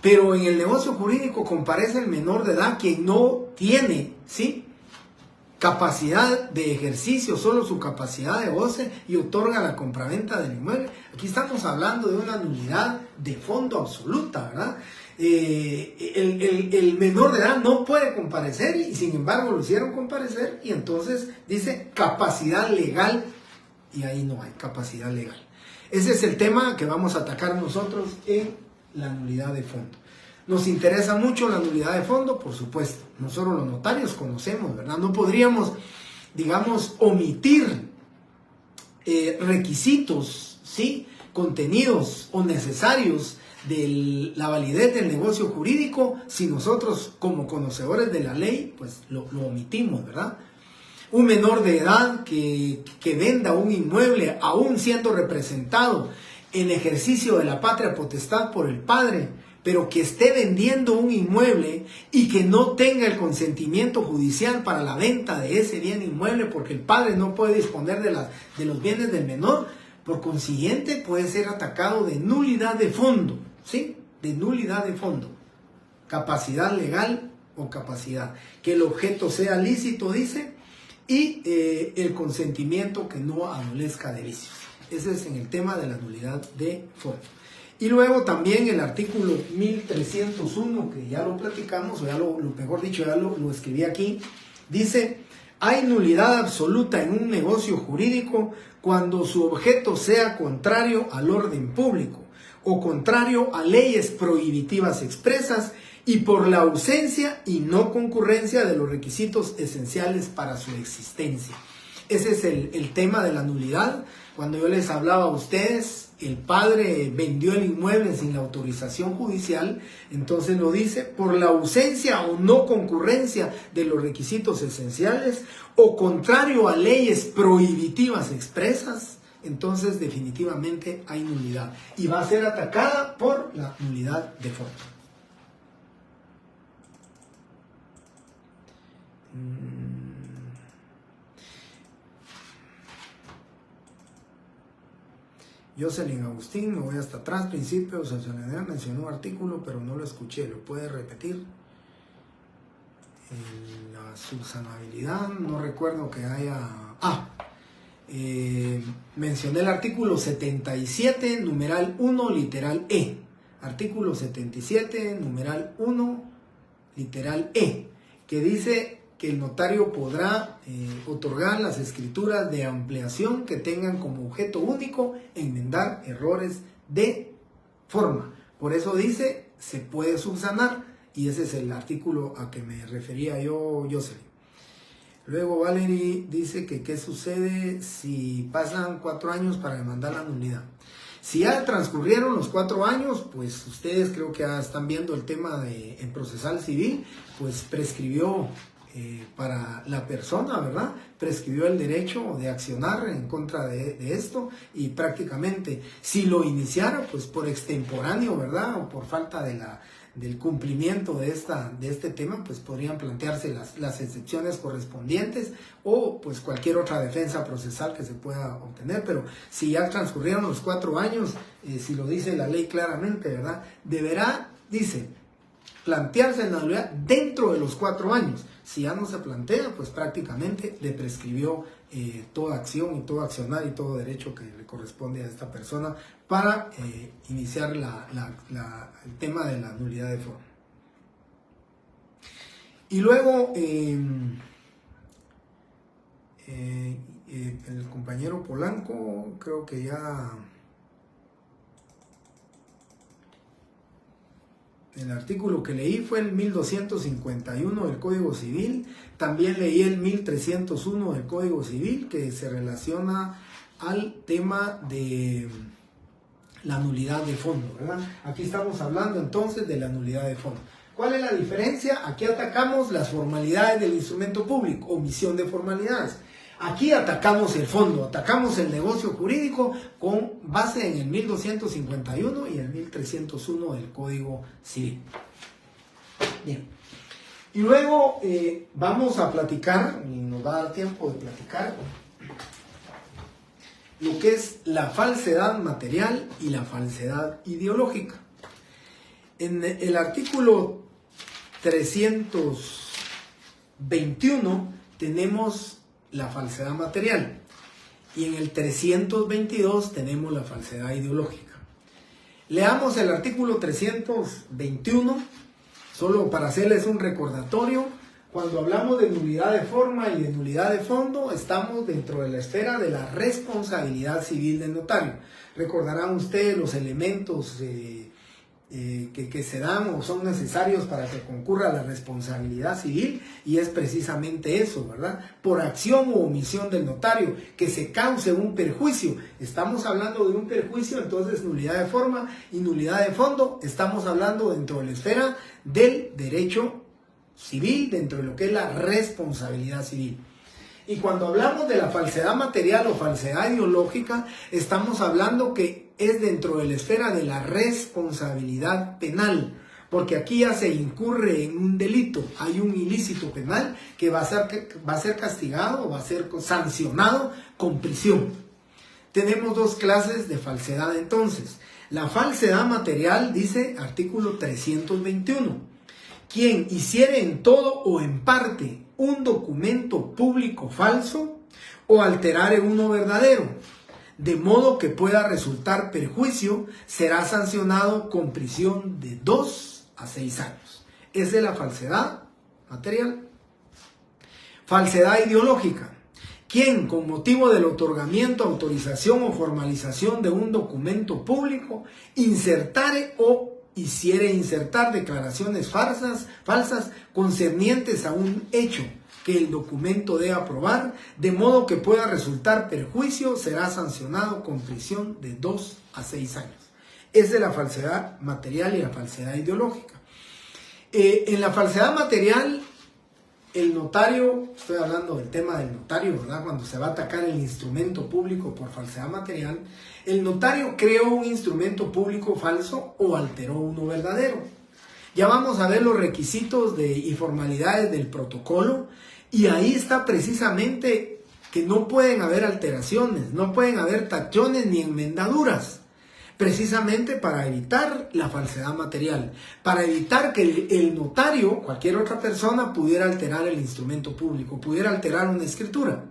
Pero en el negocio jurídico comparece el menor de edad quien no tiene, ¿sí?, capacidad de ejercicio, solo su capacidad de goce, y otorga la compraventa del inmueble. Aquí estamos hablando de una nulidad de fondo absoluta, ¿verdad? El menor de edad no puede comparecer y sin embargo lo hicieron comparecer, y entonces dice capacidad legal, y ahí no hay capacidad legal. Ese es el tema que vamos a atacar nosotros en la nulidad de fondo. Nos interesa mucho la nulidad de fondo, por supuesto. Nosotros los notarios conocemos, ¿verdad? No podríamos, digamos, omitir requisitos, ¿sí?, contenidos o necesarios de la validez del negocio jurídico si nosotros, como conocedores de la ley, pues lo omitimos, ¿verdad? Un menor de edad que venda un inmueble, aún siendo representado en ejercicio de la patria potestad por el padre, pero que esté vendiendo un inmueble y que no tenga el consentimiento judicial para la venta de ese bien inmueble, porque el padre no puede disponer de los bienes del menor, por consiguiente puede ser atacado de nulidad de fondo, ¿sí? De nulidad de fondo. Capacidad legal o capacidad. Que el objeto sea lícito, dice, y el consentimiento que no adolezca de vicios. Ese es en el tema de la nulidad de fondo. Y luego también el artículo 1301, que ya lo platicamos, o ya lo mejor dicho, ya lo escribí aquí, dice, hay nulidad absoluta en un negocio jurídico cuando su objeto sea contrario al orden público o contrario a leyes prohibitivas expresas y por la ausencia y no concurrencia de los requisitos esenciales para su existencia. Ese es el tema de la nulidad. Cuando yo les hablaba a ustedes, el padre vendió el inmueble sin la autorización judicial, entonces lo dice, por la ausencia o no concurrencia de los requisitos esenciales o contrario a leyes prohibitivas expresas, entonces definitivamente hay nulidad y va a ser atacada por la nulidad de fondo. Jocelyn Agustín, me voy hasta atrás, principio, sancionalidad, mencionó un artículo, pero no lo escuché, ¿lo puede repetir? La subsanabilidad, no recuerdo que haya... mencioné el artículo 77, numeral 1, literal E. Artículo 77, numeral 1, literal E, que dice que el notario podrá otorgar las escrituras de ampliación que tengan como objeto único enmendar errores de forma. Por eso dice, se puede subsanar, y ese es el artículo a que me refería yo, Jocelyn. Luego Valerie dice que qué sucede si pasan 4 años para demandar la nulidad. Si ya transcurrieron los 4 años, pues ustedes creo que ya están viendo el tema en procesal civil, pues prescribió para la persona, ¿verdad? Prescribió el derecho de accionar en contra de esto, y prácticamente si lo iniciara, pues por extemporáneo, ¿verdad? O por falta del cumplimiento de este tema, pues podrían plantearse las excepciones correspondientes o pues cualquier otra defensa procesal que se pueda obtener. Pero si ya transcurrieron los 4 años, si lo dice la ley claramente, ¿verdad? Deberá, dice, plantearse la nulidad dentro de los 4 años. Si ya no se plantea, pues prácticamente le prescribió toda acción y todo accionar y todo derecho que le corresponde a esta persona para iniciar el tema de la nulidad de forma. Y luego el compañero Polanco, creo que ya el artículo que leí fue el 1251 del Código Civil. También leí el 1301 del Código Civil, que se relaciona al tema de la nulidad de fondo, ¿verdad? Aquí estamos hablando entonces de la nulidad de fondo. ¿Cuál es la diferencia? Aquí atacamos las formalidades del instrumento público, omisión de formalidades. Aquí atacamos el fondo, atacamos el negocio jurídico con base en el 1251 y el 1301 del Código Civil. Bien. Y luego vamos a platicar, y nos va a dar tiempo de platicar, lo que es la falsedad material y la falsedad ideológica. En el artículo 321 tenemos la falsedad material y en el 322 tenemos la falsedad ideológica. Leamos el artículo 321, solo para hacerles un recordatorio. Cuando hablamos de nulidad de forma y de nulidad de fondo, estamos dentro de la esfera de la responsabilidad civil del notario. Recordarán ustedes los elementos que se dan o son necesarios para que concurra la responsabilidad civil, y es precisamente eso, ¿verdad? Por acción o omisión del notario, que se cause un perjuicio. Estamos hablando de un perjuicio, entonces nulidad de forma y nulidad de fondo, estamos hablando dentro de la esfera del derecho civil, dentro de lo que es la responsabilidad civil. Y cuando hablamos de la falsedad material o falsedad ideológica, estamos hablando que es dentro de la esfera de la responsabilidad penal, porque aquí ya se incurre en un delito, hay un ilícito penal que va a ser castigado o va a ser sancionado con prisión. Tenemos dos clases de falsedad entonces. La falsedad material, dice artículo 321. Quien hiciere en todo o en parte un documento público falso o alterare uno verdadero, de modo que pueda resultar perjuicio, será sancionado con prisión de 2 a 6 años. Esa es la falsedad material. Falsedad ideológica. Quien, con motivo del otorgamiento, autorización o formalización de un documento público, insertare o hiciere insertar declaraciones falsas concernientes a un hecho que el documento debe aprobar, de modo que pueda resultar perjuicio, será sancionado con prisión de 2 a 6 años. Esa es la falsedad material y la falsedad ideológica. En la falsedad material, el notario, estoy hablando del tema del notario, ¿verdad? Cuando se va a atacar el instrumento público por falsedad material, el notario creó un instrumento público falso o alteró uno verdadero. Ya vamos a ver los requisitos y formalidades del protocolo, y ahí está precisamente que no pueden haber alteraciones, no pueden haber tachones ni enmendaduras, precisamente para evitar la falsedad material, para evitar que el notario, cualquier otra persona, pudiera alterar el instrumento público, pudiera alterar una escritura.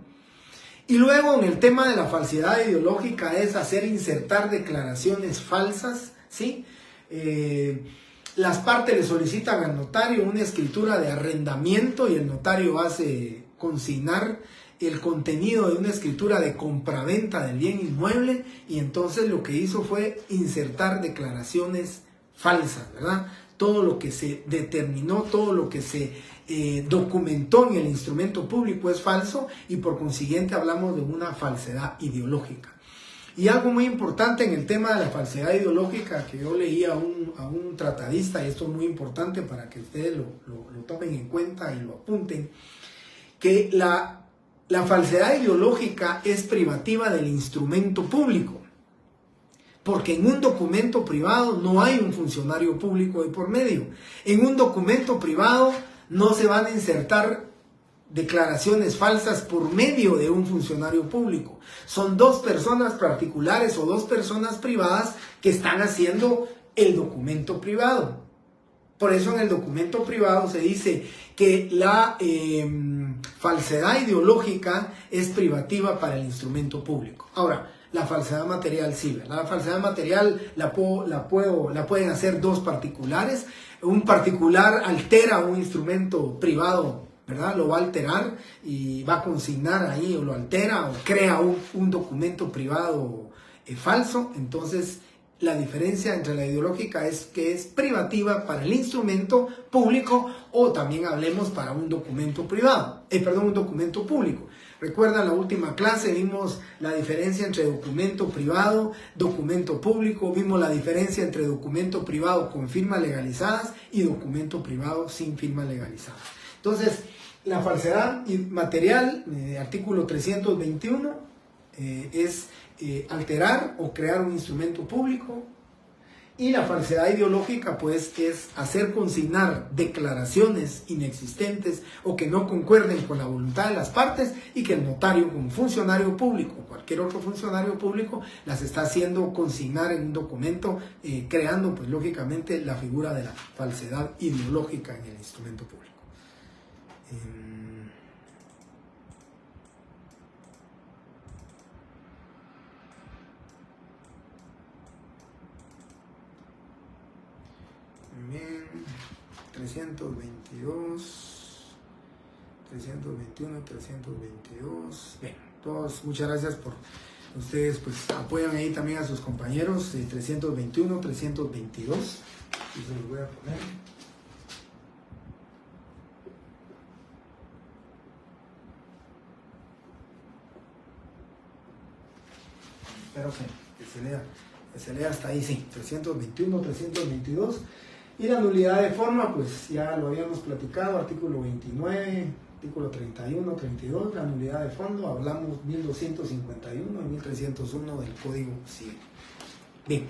Y luego en el tema de la falsedad ideológica es insertar declaraciones falsas, ¿sí? Las partes le solicitan al notario una escritura de arrendamiento y el notario hace consignar el contenido de una escritura de compraventa del bien inmueble, y entonces lo que hizo fue insertar declaraciones falsas, ¿verdad? Todo lo que se determinó, todo lo que se documentó en el instrumento público es falso, y por consiguiente hablamos de una falsedad ideológica. Y algo muy importante en el tema de la falsedad ideológica, que yo leí a un tratadista, y esto es muy importante para que ustedes lo tomen en cuenta y lo apunten, que la falsedad ideológica es privativa del instrumento público, porque en un documento privado no hay un funcionario público de por medio. En un documento privado no se van a insertar declaraciones falsas por medio de un funcionario público. Son dos personas particulares o dos personas privadas que están haciendo el documento privado. Por eso en el documento privado se dice que la falsedad ideológica es privativa para el instrumento público. Ahora, la falsedad material sí, ¿verdad? La falsedad material la pueden hacer dos particulares. Un particular altera un instrumento privado, ¿verdad? Lo va a alterar y va a consignar ahí, o lo altera, o crea un documento privado falso. Entonces, la diferencia entre la ideológica es que es privativa para el instrumento público, o también hablemos para un documento privado, un documento público. Recuerdan la última clase, vimos la diferencia entre documento privado, documento público, vimos la diferencia entre documento privado con firmas legalizadas y documento privado sin firmas legalizadas. Entonces, la falsedad material, artículo 321, es alterar o crear un instrumento público, y la falsedad ideológica pues es hacer consignar declaraciones inexistentes o que no concuerden con la voluntad de las partes, y que el notario, como funcionario público o cualquier otro funcionario público, las está haciendo consignar en un documento, creando pues lógicamente la figura de la falsedad ideológica en el instrumento público. Bien, 322, 321, 322. Bien, todos, muchas gracias por ustedes, pues apoyan ahí también a sus compañeros. 321, 322. Y se los voy a poner. Espero que se lea hasta ahí, sí. 321, 322. Y la nulidad de forma, pues ya lo habíamos platicado, artículo 29, artículo 31, 32, la nulidad de fondo, hablamos 1251 y 1301 del Código Civil. Bien,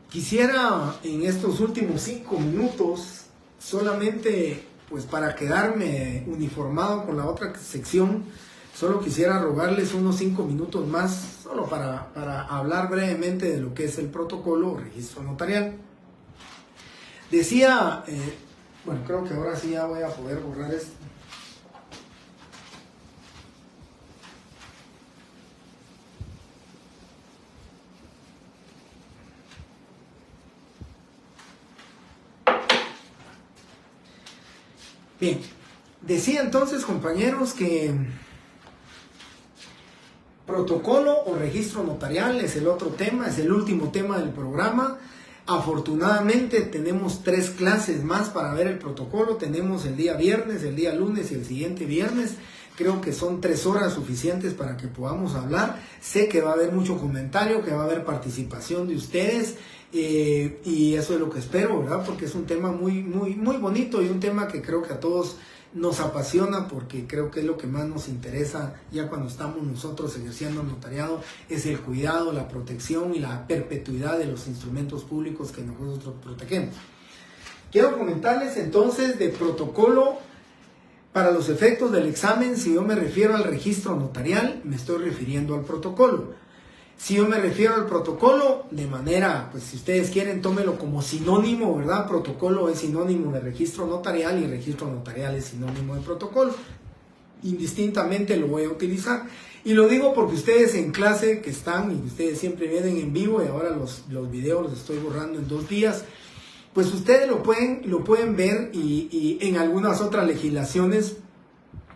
quisiera en estos últimos 5 minutos, solamente pues para quedarme uniformado con la otra sección, solo quisiera rogarles unos 5 minutos más, solo para hablar brevemente de lo que es el protocolo o registro notarial. Decía, bueno, creo que ahora sí ya voy a poder borrar esto. Bien, decía entonces, compañeros, que protocolo o registro notarial es el otro tema, es el último tema del programa. Afortunadamente tenemos 3 clases más para ver el protocolo. Tenemos el día viernes, el día lunes y el siguiente viernes. Creo que son 3 horas suficientes para que podamos hablar. Sé que va a haber mucho comentario, que va a haber participación de ustedes, y eso es lo que espero, ¿verdad? Porque es un tema muy bonito, y un tema que creo que a todos nos apasiona, porque creo que es lo que más nos interesa ya cuando estamos nosotros ejerciendo el notariado, es el cuidado, la protección y la perpetuidad de los instrumentos públicos que nosotros protegemos. Quiero comentarles entonces de protocolo para los efectos del examen. Si yo me refiero al registro notarial, me estoy refiriendo al protocolo. Si yo me refiero al protocolo, de manera, pues si ustedes quieren, tómelo como sinónimo, ¿verdad? Protocolo es sinónimo de registro notarial y registro notarial es sinónimo de protocolo. Indistintamente lo voy a utilizar. Y lo digo porque ustedes en clase que están, y ustedes siempre vienen en vivo, y ahora los videos los estoy borrando en 2 días, pues ustedes lo pueden ver, y en algunas otras legislaciones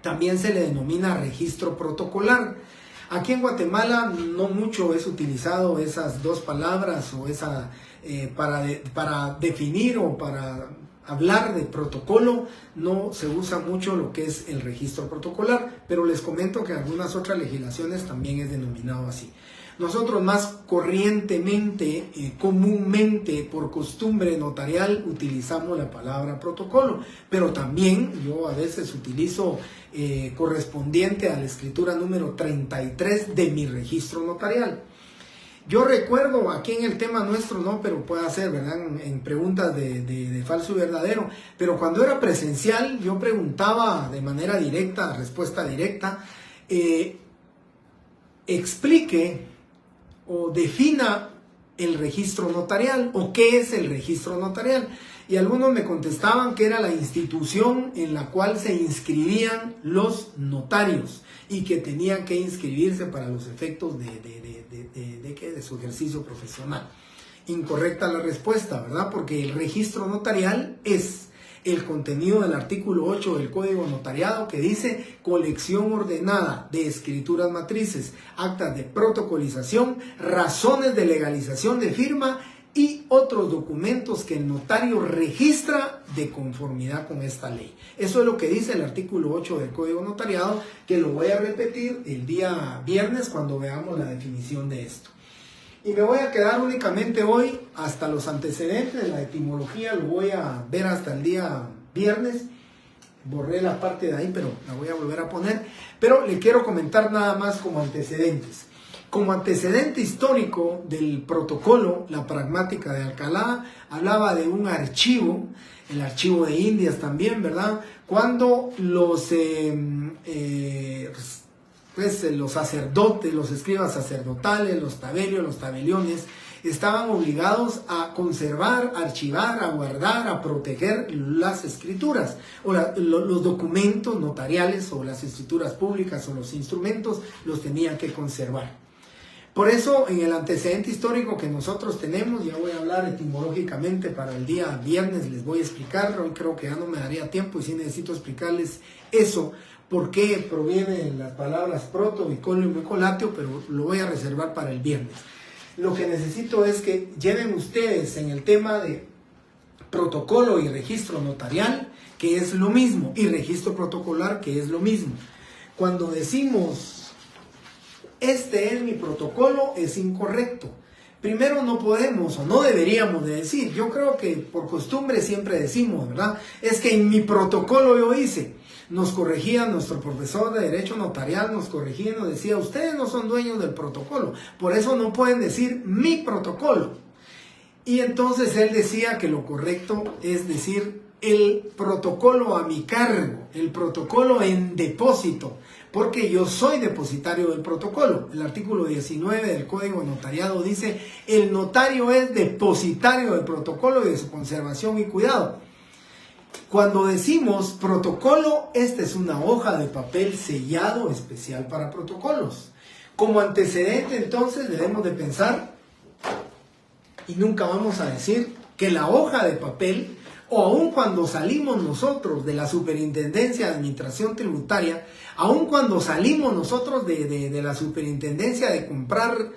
también se le denomina registro protocolar. Aquí en Guatemala no mucho es utilizado esas 2 palabras, o para definir o para hablar de protocolo, no se usa mucho lo que es el registro protocolar, pero les comento que en algunas otras legislaciones también es denominado así. Nosotros más corrientemente, comúnmente, por costumbre notarial, utilizamos la palabra protocolo, pero también yo a veces utilizo correspondiente a la escritura número 33 de mi registro notarial. Yo recuerdo aquí en el tema nuestro, no, pero puede ser, ¿verdad? En preguntas de falso y verdadero, pero cuando era presencial yo preguntaba de manera directa, respuesta directa, explique o defina el registro notarial o qué es el registro notarial. Y algunos me contestaban que era la institución en la cual se inscribían los notarios y que tenían que inscribirse para los efectos de su ejercicio profesional. Incorrecta la respuesta, ¿verdad? Porque el registro notarial es el contenido del artículo 8 del Código Notariado, que dice colección ordenada de escrituras matrices, actas de protocolización, razones de legalización de firma y otros documentos que el notario registra de conformidad con esta ley. Eso es lo que dice el artículo 8 del Código Notariado, que lo voy a repetir el día viernes cuando veamos la definición de esto. Y me voy a quedar únicamente hoy hasta los antecedentes, la etimología lo voy a ver hasta el día viernes. Borré la parte de ahí, pero la voy a volver a poner. Pero le quiero comentar nada más como antecedentes. Como antecedente histórico del protocolo, la pragmática de Alcalá hablaba de un archivo, el archivo de Indias también, ¿verdad? Cuando los sacerdotes, los escribas sacerdotales, los tabelios, los tabeliones, estaban obligados a conservar, a archivar, a guardar, a proteger las escrituras, o los documentos notariales, o las escrituras públicas, o los instrumentos, los tenían que conservar. Por eso, en el antecedente histórico que nosotros tenemos, ya voy a hablar etimológicamente para el día viernes, les voy a explicar, hoy creo que ya no me daría tiempo y sí necesito explicarles eso, por qué provienen las palabras proto, bicolio y mecolatio, pero lo voy a reservar para el viernes. Lo que necesito es que lleven ustedes en el tema de protocolo y registro notarial, que es lo mismo, y registro protocolar, que es lo mismo. Cuando decimos este es mi protocolo, es incorrecto. Primero, no podemos o no deberíamos de decir, yo creo que por costumbre siempre decimos, ¿verdad? Es que en mi protocolo yo hice. Nos corregía nuestro profesor de Derecho Notarial, nos corregía y nos decía, ustedes no son dueños del protocolo, por eso no pueden decir mi protocolo. Y entonces él decía que lo correcto es decir el protocolo a mi cargo, el protocolo en depósito, porque yo soy depositario del protocolo. El artículo 19 del Código Notariado dice, el notario es depositario del protocolo y de su conservación y cuidado. Cuando decimos protocolo, esta es una hoja de papel sellado especial para protocolos. Como antecedente, entonces, debemos de pensar, y nunca vamos a decir que la hoja de papel, o aun cuando salimos nosotros de la Superintendencia de Administración Tributaria, aun cuando salimos nosotros de la Superintendencia de comprar,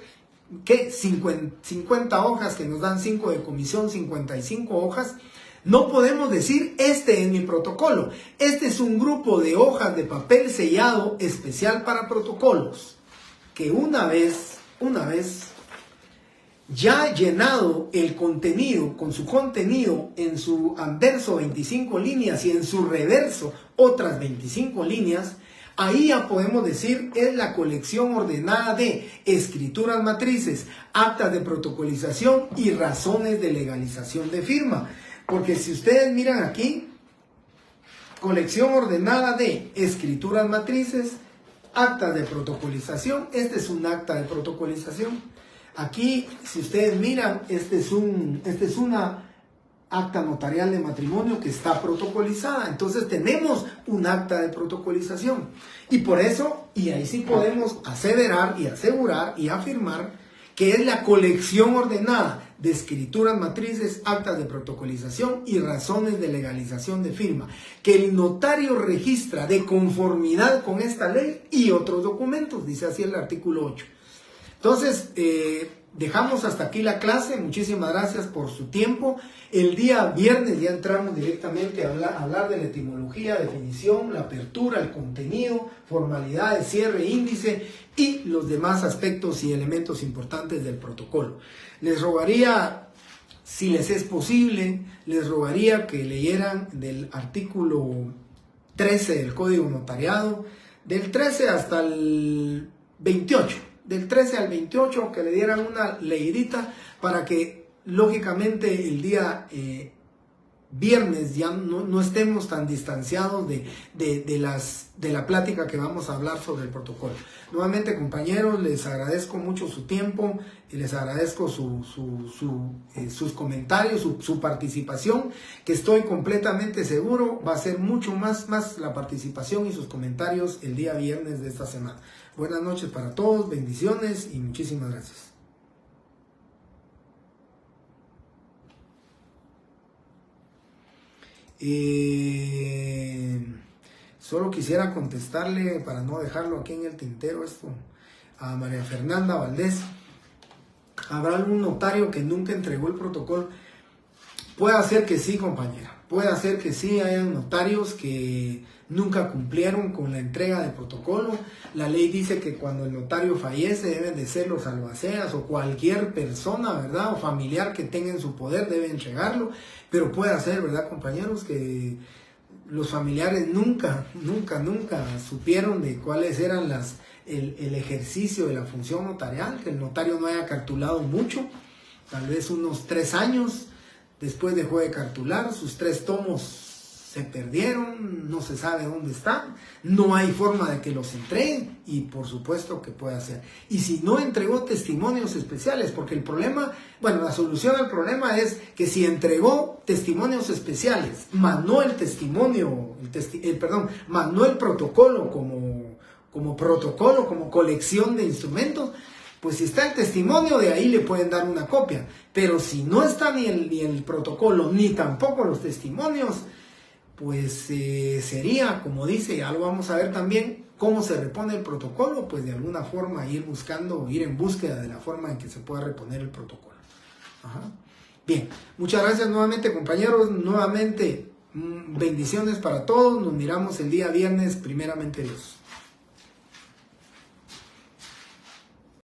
¿qué? 50 hojas que nos dan 5 de comisión, 55 hojas, no podemos decir, este es mi protocolo. Este es un grupo de hojas de papel sellado especial para protocolos, que una vez ya llenado el contenido, con su contenido en su anverso 25 líneas y en su reverso otras 25 líneas, ahí ya podemos decir es la colección ordenada de escrituras matrices, actas de protocolización y razones de legalización de firma. Porque si ustedes miran aquí, colección ordenada de escrituras matrices, actas de protocolización, este es un acta de protocolización. Aquí, si ustedes miran, este es una acta notarial de matrimonio que está protocolizada. Entonces tenemos un acta de protocolización. Y por eso, y ahí sí podemos aseverar y asegurar y afirmar que es la colección ordenada de escrituras matrices, actas de protocolización y razones de legalización de firma, que el notario registra de conformidad con esta ley y otros documentos, dice así el artículo 8. Entonces, dejamos hasta aquí la clase. Muchísimas gracias por su tiempo. El día viernes ya entramos directamente a hablar de la etimología, definición, la apertura, el contenido, formalidades, cierre, índice y los demás aspectos y elementos importantes del protocolo. Les rogaría, si les es posible, les rogaría que leyeran del artículo 13 del Código Notariado, del 13 hasta el 28. Del 13 al 28, que le dieran una leidita para que lógicamente el día viernes ya no estemos tan distanciados de la plática que vamos a hablar sobre el protocolo. Nuevamente, compañeros, les agradezco mucho su tiempo y les agradezco sus comentarios, su participación, que estoy completamente seguro va a ser mucho más la participación y sus comentarios el día viernes de esta semana. Buenas noches para todos, bendiciones y muchísimas gracias. Solo quisiera contestarle, para no dejarlo aquí en el tintero, esto a María Fernanda Valdés. ¿Habrá algún notario que nunca entregó el protocolo? Puede ser que sí, compañera. Puede ser que sí, hayan notarios que nunca cumplieron con la entrega del protocolo. La ley dice que cuando el notario fallece deben de ser los albaceas o cualquier persona, ¿verdad? O familiar que tenga en su poder debe entregarlo. Pero puede ser, ¿verdad, compañeros? Que los familiares nunca supieron de cuáles eran el ejercicio de la función notarial, que el notario no haya cartulado mucho, tal vez unos 3 años. Después dejó de cartular, sus 3 tomos se perdieron, no se sabe dónde están, no hay forma de que los entreguen y por supuesto que puede hacer. Y si no entregó testimonios especiales, porque el problema, bueno, la solución al problema es que si entregó testimonios especiales, más no el testimonio, más no el protocolo como protocolo, como colección de instrumentos, pues si está el testimonio, de ahí le pueden dar una copia. Pero si no está ni el protocolo, ni tampoco los testimonios, pues sería, como dice, ya lo vamos a ver también, cómo se repone el protocolo, pues de alguna forma ir en búsqueda de la forma en que se pueda reponer el protocolo. Ajá. Bien, muchas gracias nuevamente, compañeros, nuevamente bendiciones para todos, nos miramos el día viernes, primeramente Dios.